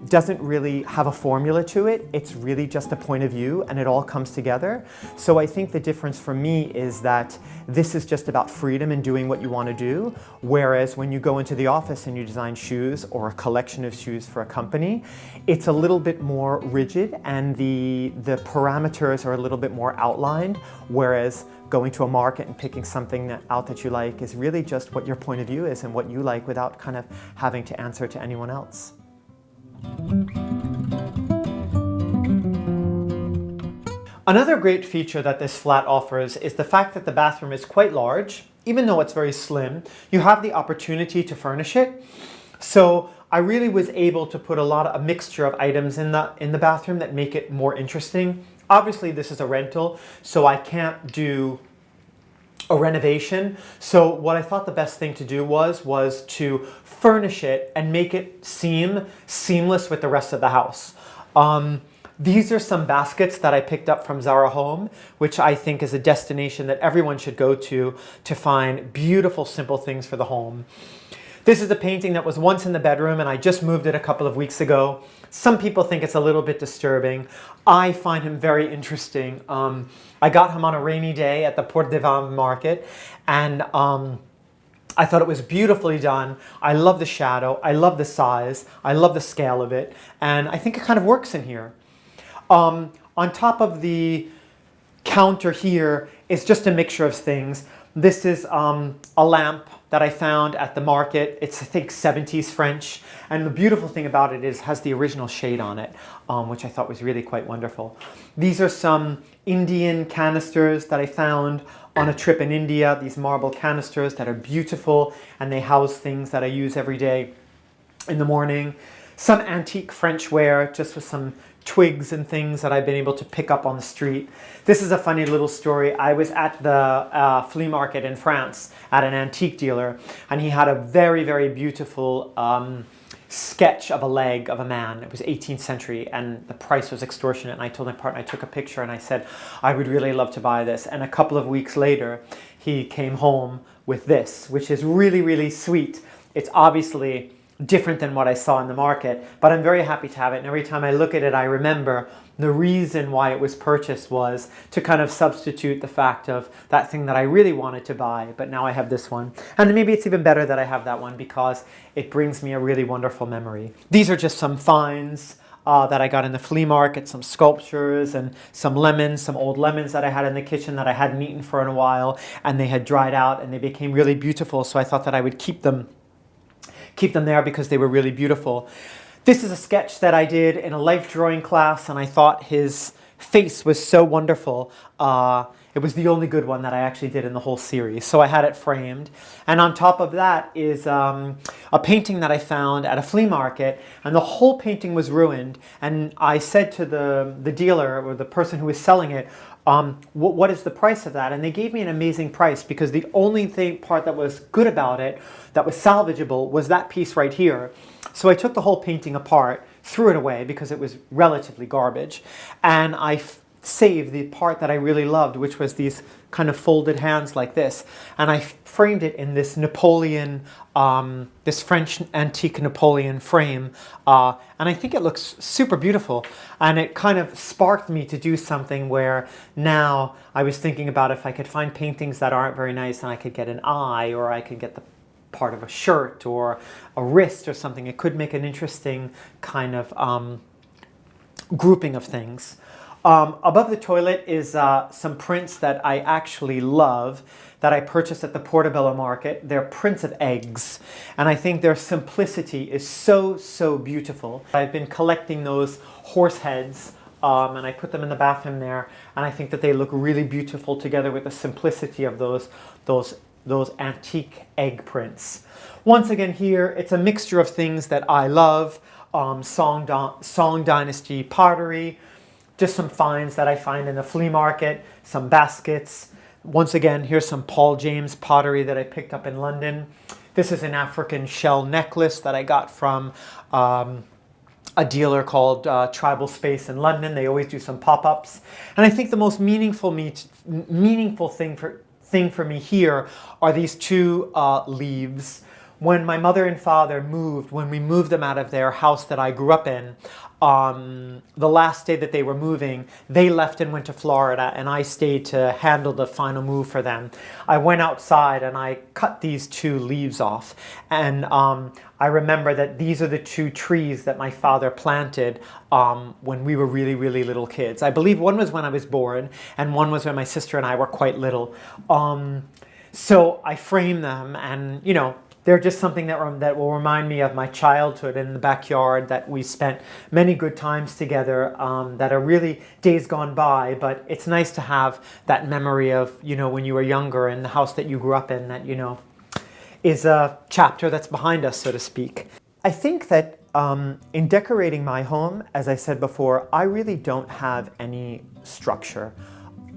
doesn't really have a formula to it. It's really just a point of view, and it all comes together. So I think the difference for me is that this is just about freedom and doing what you want to do, whereas when you go into the office and you design shoes or a collection of shoes for a company, it's a little bit more rigid and the parameters are a little bit more outlined, whereas going to a market and picking something out that you like is really just what your point of view is and what you like, without kind of having to answer to anyone else. Another great feature that this flat offers is the fact that the bathroom is quite large. Even though it's very slim, you have the opportunity to furnish it. So I really was able to put a mixture of items in the bathroom that make it more interesting. Obviously, this is a rental, so I can't do a renovation. So what I thought the best thing to do was to furnish it and make it seem seamless with the rest of the house. These are some baskets that I picked up from Zara Home, which I think is a destination that everyone should go to find beautiful, simple things for the home. This is a painting that was once in the bedroom, and I just moved it a couple of weeks ago. Some people think it's a little bit disturbing. I find him very interesting. I got him on a rainy day at the Porte des Vins market, and I thought it was beautifully done. I love the shadow, I love the size, I love the scale of it, and I think it kind of works in here. On top of the counter here is just a mixture of things. This is a lamp that I found at the market. It's, I think, 70s French. And the beautiful thing about it is it has the original shade on it, which I thought was really quite wonderful. These are some Indian canisters that I found on a trip in India. These marble canisters that are beautiful, and they house things that I use every day in the morning. Some antique French ware, just with some twigs and things that I've been able to pick up on the street. This is a funny little story. I was at the flea market in France at an antique dealer, and he had a very, very beautiful sketch of a leg of a man. It was 18th century, and the price was extortionate. And I told my partner, I took a picture, and I said, I would really love to buy this. And a couple of weeks later, he came home with this, which is really, really sweet. It's obviously different than what I saw in the market, but I'm very happy to have it. And every time I look at it, I remember the reason why it was purchased was to kind of substitute the fact of that thing that I really wanted to buy, but now I have this one. And maybe it's even better that I have that one because it brings me a really wonderful memory. These are just some finds that I got in the flea market, some sculptures and some lemons, some old lemons that I had in the kitchen that I hadn't eaten for a while, and they had dried out and they became really beautiful, so I thought that I would keep them there because they were really beautiful. This is a sketch that I did in a life drawing class, and I thought his face was so wonderful. It was the only good one that I actually did in the whole series, so I had it framed. And on top of that is a painting that I found at a flea market, and the whole painting was ruined. And I said to the dealer, or the person who was selling it, what is the price of that? And they gave me an amazing price because the only part that was good about it, that was salvageable, was that piece right here. So I took the whole painting apart, threw it away because it was relatively garbage, and I saved the part that I really loved, which was these kind of folded hands like this. And I framed it in this Napoleon, this French antique Napoleon frame. And I think it looks super beautiful. And it kind of sparked me to do something where now I was thinking about if I could find paintings that aren't very nice and I could get an eye, or I could get the part of a shirt or a wrist or something. It could make an interesting kind of grouping of things. Above the toilet is some prints that I actually love that I purchased at the Portobello market. They're prints of eggs, and I think their simplicity is so, so beautiful. I've been collecting those horse heads, and I put them in the bathroom there, and I think that they look really beautiful together with the simplicity of those antique egg prints. Once again here, it's a mixture of things that I love. Song Dynasty pottery, just some finds that I find in the flea market, some baskets. Once again, here's some Paul James pottery that I picked up in London. This is an African shell necklace that I got from a dealer called Tribal Space in London. They always do some pop-ups. And I think the most meaningful thing for me here are these two leaves. When my mother and father moved, when we moved them out of their house that I grew up in, the last day that they were moving, they left and went to Florida, and I stayed to handle the final move for them. I went outside and I cut these two leaves off, and I remember that these are the two trees that my father planted when we were really, really little kids. I believe one was when I was born, and one was when my sister and I were quite little. So I framed them, and you know, they're just something that will remind me of my childhood in the backyard, that we spent many good times together, that are really days gone by, but it's nice to have that memory of, you know, when you were younger and the house that you grew up in, that, you know, is a chapter that's behind us, so to speak. I think that in decorating my home, as I said before, I really don't have any structure.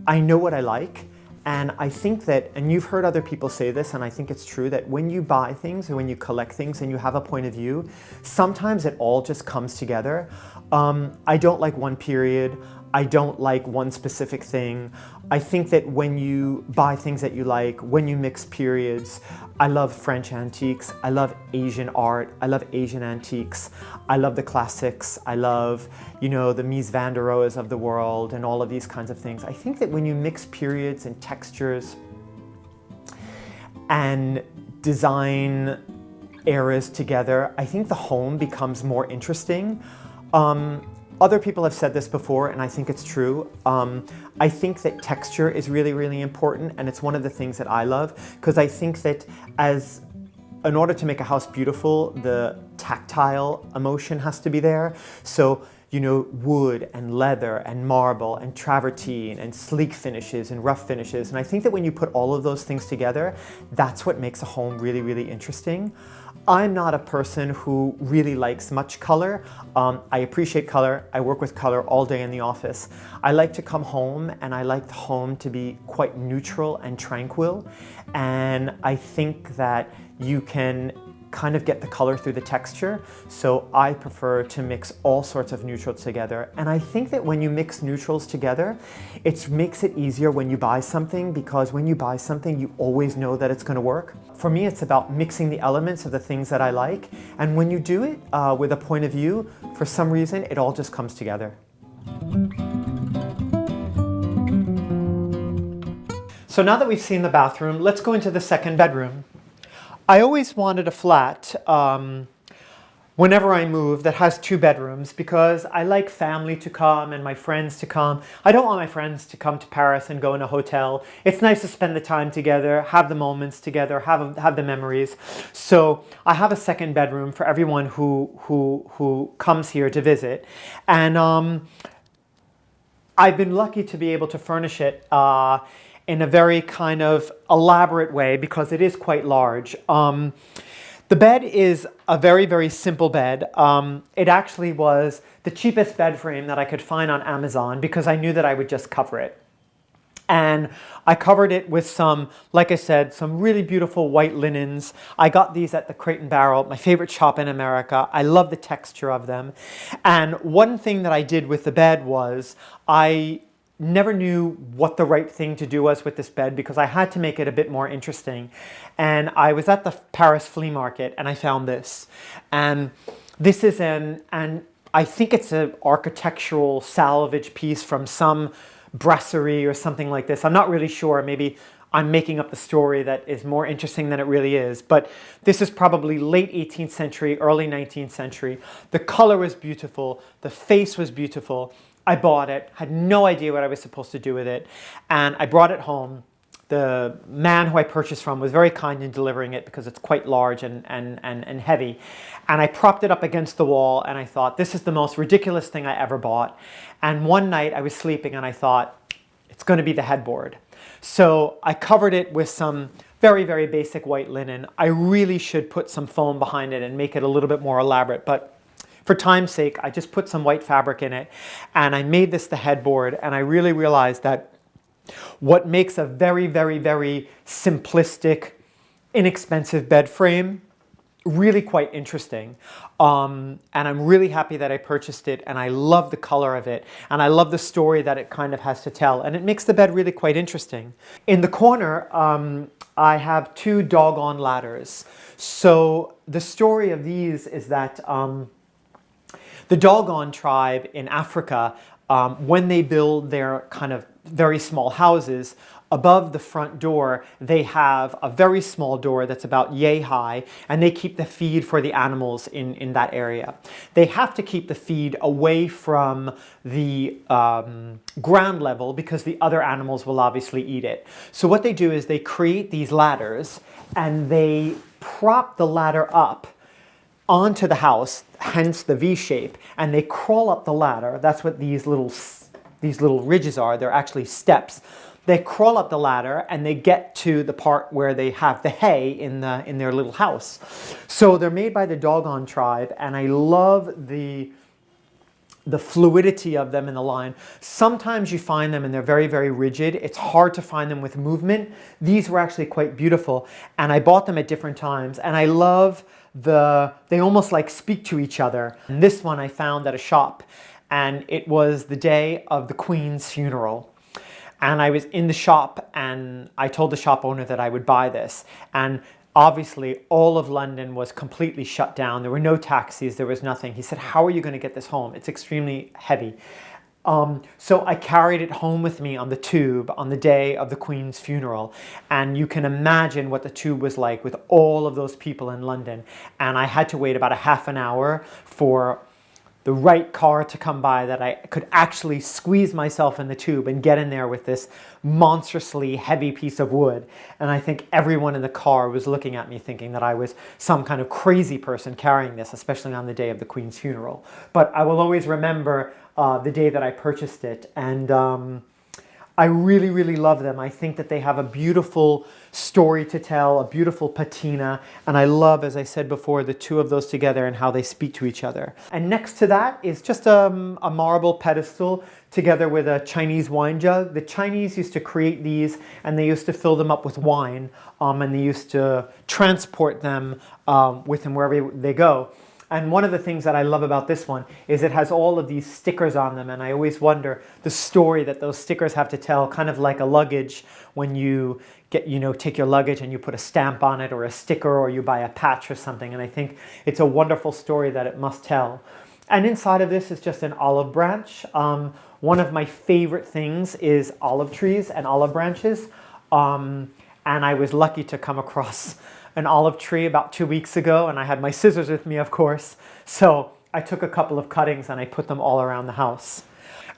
I know what I like. And I think that, and you've heard other people say this, and I think it's true, that when you buy things or when you collect things and you have a point of view, sometimes it all just comes together. I don't like one period. I don't like one specific thing. I think that when you buy things that you like, when you mix periods, I love French antiques, I love Asian art, I love Asian antiques, I love the classics, I love, you know, the Mies van der Rohes of the world and all of these kinds of things. I think that when you mix periods and textures and design eras together, I think the home becomes more interesting. Other people have said this before, and I think it's true. I think that texture is really, really important, and it's one of the things that I love, because I think that in order to make a house beautiful, the tactile emotion has to be there. So, you know, wood and leather and marble and travertine and sleek finishes and rough finishes. And I think that when you put all of those things together, that's what makes a home really, really interesting. I'm not a person who really likes much color. I appreciate color. I work with color all day in the office. I like to come home, and I like the home to be quite neutral and tranquil. And I think that you can kind of get the color through the texture. So I prefer to mix all sorts of neutrals together. And I think that when you mix neutrals together, it makes it easier when you buy something, because when you buy something, you always know that it's going to work. For me, it's about mixing the elements of the things that I like. And when you do it with a point of view, for some reason, it all just comes together. So now that we've seen the bathroom, let's go into the second bedroom. I always wanted a flat whenever I move that has 2 bedrooms, because I like family to come and my friends to come. I don't want my friends to come to Paris and go in a hotel. It's nice to spend the time together, have the moments together, have the memories. So I have a second bedroom for everyone who comes here to visit. And I've been lucky to be able to furnish it in a very kind of elaborate way, because it is quite large. The bed is a very, very simple bed. It actually was the cheapest bed frame that I could find on Amazon, because I knew that I would just cover it. And I covered it with some, like I said, some really beautiful white linens. I got these at the Crate & Barrel, my favorite shop in America. I love the texture of them. And one thing that I did with the bed was I never knew what the right thing to do was with this bed, because I had to make it a bit more interesting. And I was at the Paris flea market and I found this. And this is and I think it's an architectural salvage piece from some brasserie or something like this. I'm not really sure. Maybe I'm making up the story that is more interesting than it really is. But this is probably late 18th century, early 19th century. The color was beautiful. The face was beautiful. I bought it, had no idea what I was supposed to do with it, and I brought it home. The man who I purchased from was very kind in delivering it, because it's quite large and heavy. And I propped it up against the wall, and I thought, this is the most ridiculous thing I ever bought. And one night I was sleeping and I thought, it's going to be the headboard. So I covered it with some very, very basic white linen. I really should put some foam behind it and make it a little bit more elaborate, but for time's sake, I just put some white fabric in it, and I made this the headboard. And I really realized that what makes a very, very, very simplistic, inexpensive bed frame really quite interesting. And I'm really happy that I purchased it, and I love the color of it, and I love the story that it kind of has to tell, and it makes the bed really quite interesting. In the corner, I have 2 doggone ladders. So the story of these is that the Dogon tribe in Africa, when they build their kind of very small houses, above the front door, they have a very small door that's about yay high, and they keep the feed for the animals in that area. They have to keep the feed away from the ground level, because the other animals will obviously eat it. So what they do is they create these ladders, and they prop the ladder up onto the house, hence the V shape, and they crawl up the ladder. That's what these little ridges are. They're actually steps. They crawl up the ladder and they get to the part where they have the hay in their little house. So they're made by the Dogon tribe, and I love the fluidity of them in the line. Sometimes you find them and they're very, very rigid. It's hard to find them with movement. These were actually quite beautiful, and I bought them at different times, and I love they almost like speak to each other. And this one I found at a shop, and it was the day of the Queen's funeral. And I was in the shop, and I told the shop owner that I would buy this. And obviously all of London was completely shut down. There were no taxis, there was nothing. He said, how are you going to get this home? It's extremely heavy. So I carried it home with me on the tube on the day of the Queen's funeral. And you can imagine what the tube was like with all of those people in London. And I had to wait about a half an hour for the right car to come by, that I could actually squeeze myself in the tube and get in there with this monstrously heavy piece of wood. And I think everyone in the car was looking at me thinking that I was some kind of crazy person carrying this, especially on the day of the Queen's funeral. But I will always remember the day that I purchased it. And I really, really love them. I think that they have a beautiful story to tell, a beautiful patina, and I love, as I said before, the two of those together and how they speak to each other. And next to that is just a marble pedestal together with a Chinese wine jug. The Chinese used to create these, and they used to fill them up with wine, and they used to transport them with them wherever they go. And one of the things that I love about this one is it has all of these stickers on them, and I always wonder the story that those stickers have to tell, kind of like a luggage when you get, take your luggage and you put a stamp on it or a sticker or you buy a patch or something. And I think it's a wonderful story that it must tell. And inside of this is just an olive branch. One of my favorite things is olive trees and olive branches. And I was lucky to come across an olive tree about 2 weeks ago, and I had my scissors with me, of course. So I took a couple of cuttings and I put them all around the house.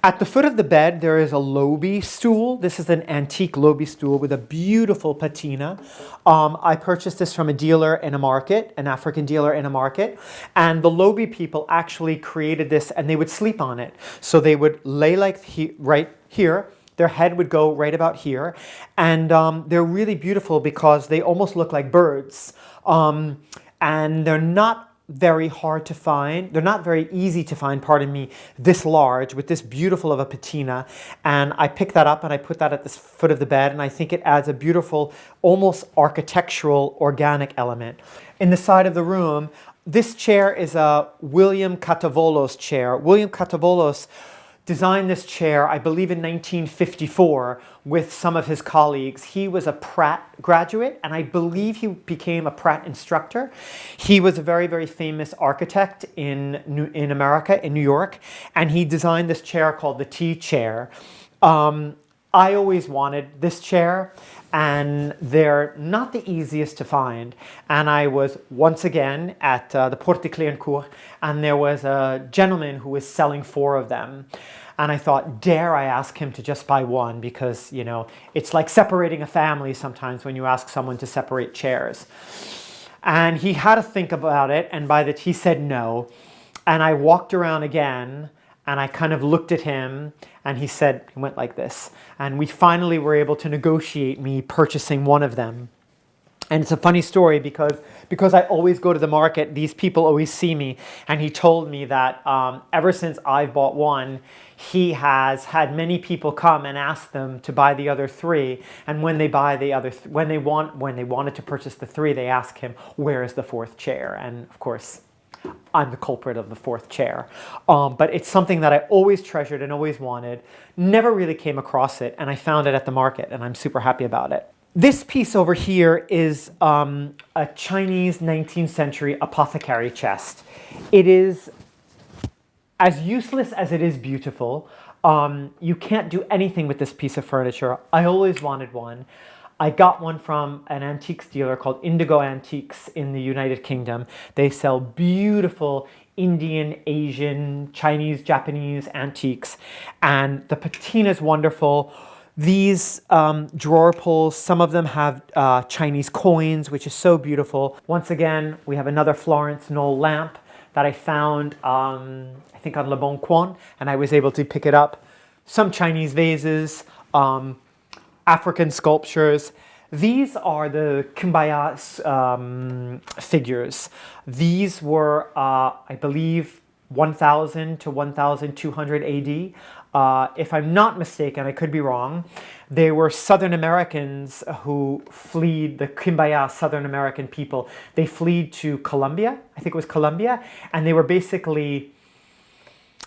At the foot of the bed, there is a Lobi stool. This is an antique Lobi stool with a beautiful patina. I purchased this from a dealer in a market, an African dealer in a market. And the Lobi people actually created this, and they would sleep on it. So they would lay like right here. Their head would go right about here. And they're really beautiful because they almost look like birds. And they're not very hard to find. They're not very easy to find, pardon me, this large with this beautiful of a patina. And I picked that up and I put that at the foot of the bed, and I think it adds a beautiful, almost architectural, organic element. In the side of the room, this chair is a William Katavolos chair. William Katavolos designed this chair, I believe, in 1954 with some of his colleagues. He was a Pratt graduate, and I believe he became a Pratt instructor. He was a very, very famous architect in America, in New York, and he designed this chair called the T chair. I always wanted this chair, and they're not the easiest to find. And I was once again at the Porte de Clignancourt, and there was a gentleman who was selling 4 of them. And I thought, dare I ask him to just buy one? Because, it's like separating a family sometimes when you ask someone to separate chairs. And he had to think about it, and he said no. And I walked around again, and I kind of looked at him, and he went like this. And we finally were able to negotiate me purchasing one of them. And it's a funny story because I always go to the market, these people always see me. And he told me that ever since I've bought one, he has had many people come and ask them to buy the other 3. And when they buy the other, when they wanted to purchase the 3, they ask him, where is the 4th chair? And of course, I'm the culprit of the 4th chair. But it's something that I always treasured and always wanted. Never really came across it, and I found it at the market, and I'm super happy about it. This piece over here is a Chinese 19th century apothecary chest. It is as useless as it is beautiful. You can't do anything with this piece of furniture. I always wanted one. I got one from an antiques dealer called Indigo Antiques in the United Kingdom. They sell beautiful Indian, Asian, Chinese, Japanese antiques, and the patina is wonderful. These drawer pulls, some of them have Chinese coins, which is so beautiful. Once again, we have another Florence Knoll lamp that I found, I think on Le Bon Coin, and I was able to pick it up. Some Chinese vases, African sculptures. These are the Kumbaya figures. These were, I believe, 1000 to 1200 AD. If I'm not mistaken, I could be wrong, they were Southern Americans who fled, the Kumbaya Southern American people. They fled to Colombia, I think it was Colombia, and they were basically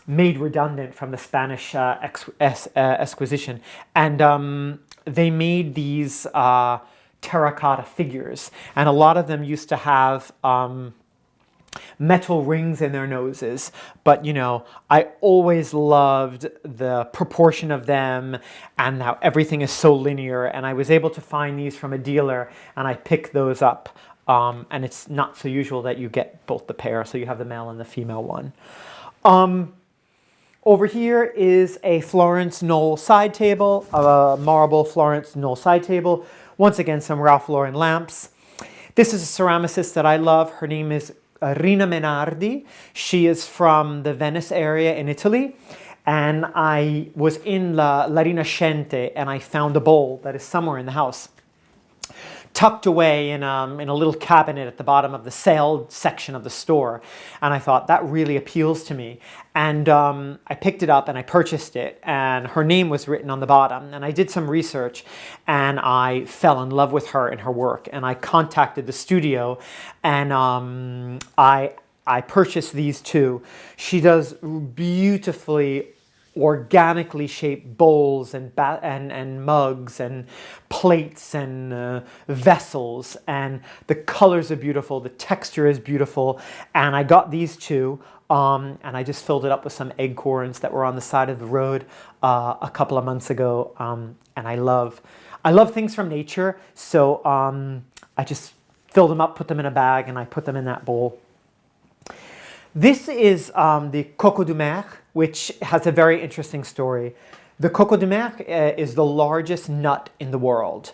made redundant from the Spanish Exquisition. And they made these terracotta figures, and a lot of them used to have metal rings in their noses. But I always loved the proportion of them and how everything is so linear, and I was able to find these from a dealer, and I picked those up, and it's not so usual that you get both the pair, so you have the male and the female one. Over here is a Florence Knoll side table, a marble Florence Knoll side table. Once again, some Ralph Lauren lamps. This is a ceramicist that I love. Her name is Rina Menardi. She is from the Venice area in Italy. And I was in La Rinascente and I found a bowl that is somewhere in the house, tucked away in a little cabinet at the bottom of the sale section of the store. And I thought, that really appeals to me. And I picked it up and I purchased it, and her name was written on the bottom. And I did some research and I fell in love with her and her work. And I contacted the studio, and I purchased these two. She does beautifully organically shaped bowls and mugs and plates and vessels, and the colors are beautiful, the texture is beautiful. And I got these two, and I just filled it up with some acorns that were on the side of the road a couple of months ago. And I love things from nature, so I just filled them up, put them in a bag, and I put them in that bowl. This is the coco de mer, which has a very interesting story. The coco de mer is the largest nut in the world.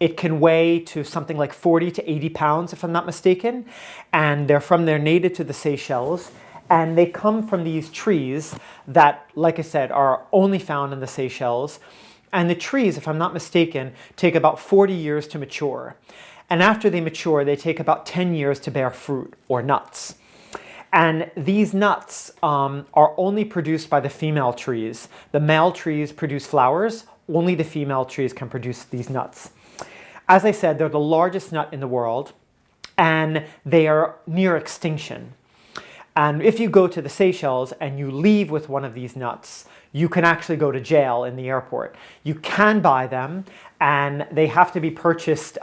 It can weigh to something like 40 to 80 pounds, if I'm not mistaken. And they're native to the Seychelles. And they come from these trees that, like I said, are only found in the Seychelles. And the trees, if I'm not mistaken, take about 40 years to mature. And after they mature, they take about 10 years to bear fruit or nuts. And these nuts are only produced by the female trees. The male trees produce flowers. Only the female trees can produce these nuts. As I said, they're the largest nut in the world, and they are near extinction. And if you go to the Seychelles and you leave with one of these nuts, you can actually go to jail in the airport. You can buy them, and they have to be purchased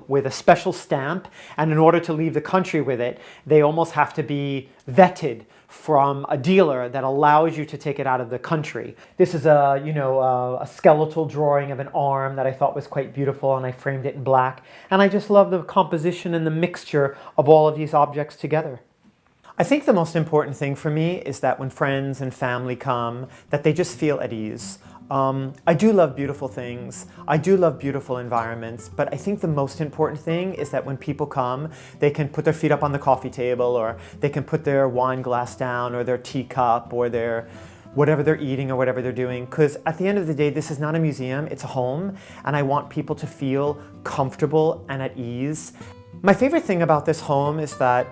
with a special stamp. And in order to leave the country with it, they almost have to be vetted from a dealer that allows you to take it out of the country. This is a skeletal drawing of an arm that I thought was quite beautiful, and I framed it in black. And I just love the composition and the mixture of all of these objects together. I think the most important thing for me is that when friends and family come, that they just feel at ease. I do love beautiful things. I do love beautiful environments, but I think the most important thing is that when people come, they can put their feet up on the coffee table, or they can put their wine glass down, or their teacup, or their whatever they're eating or whatever they're doing. Because at the end of the day, this is not a museum, it's a home, and I want people to feel comfortable and at ease. My favorite thing about this home is that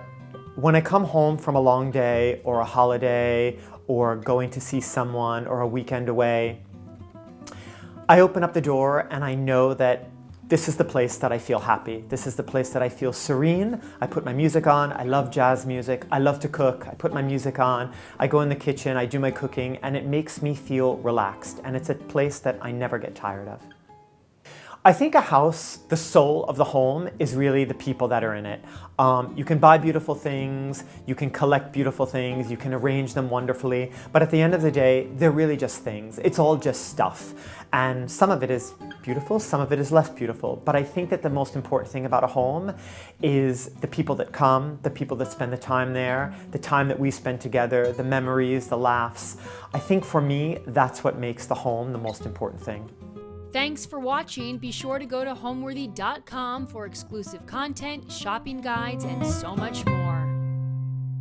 when I come home from a long day or a holiday or going to see someone or a weekend away, I open up the door and I know that this is the place that I feel happy. This is the place that I feel serene. I put my music on. I love jazz music. I love to cook. I put my music on. I go in the kitchen. I do my cooking, and it makes me feel relaxed. And it's a place that I never get tired of. I think a house, the soul of the home, is really the people that are in it. You can buy beautiful things, you can collect beautiful things, you can arrange them wonderfully, but at the end of the day, they're really just things. It's all just stuff. And some of it is beautiful, some of it is less beautiful. But I think that the most important thing about a home is the people that come, the people that spend the time there, the time that we spend together, the memories, the laughs. I think for me, that's what makes the home the most important thing. Thanks for watching. Be sure to go to homeworthy.com for exclusive content, shopping guides, and so much more.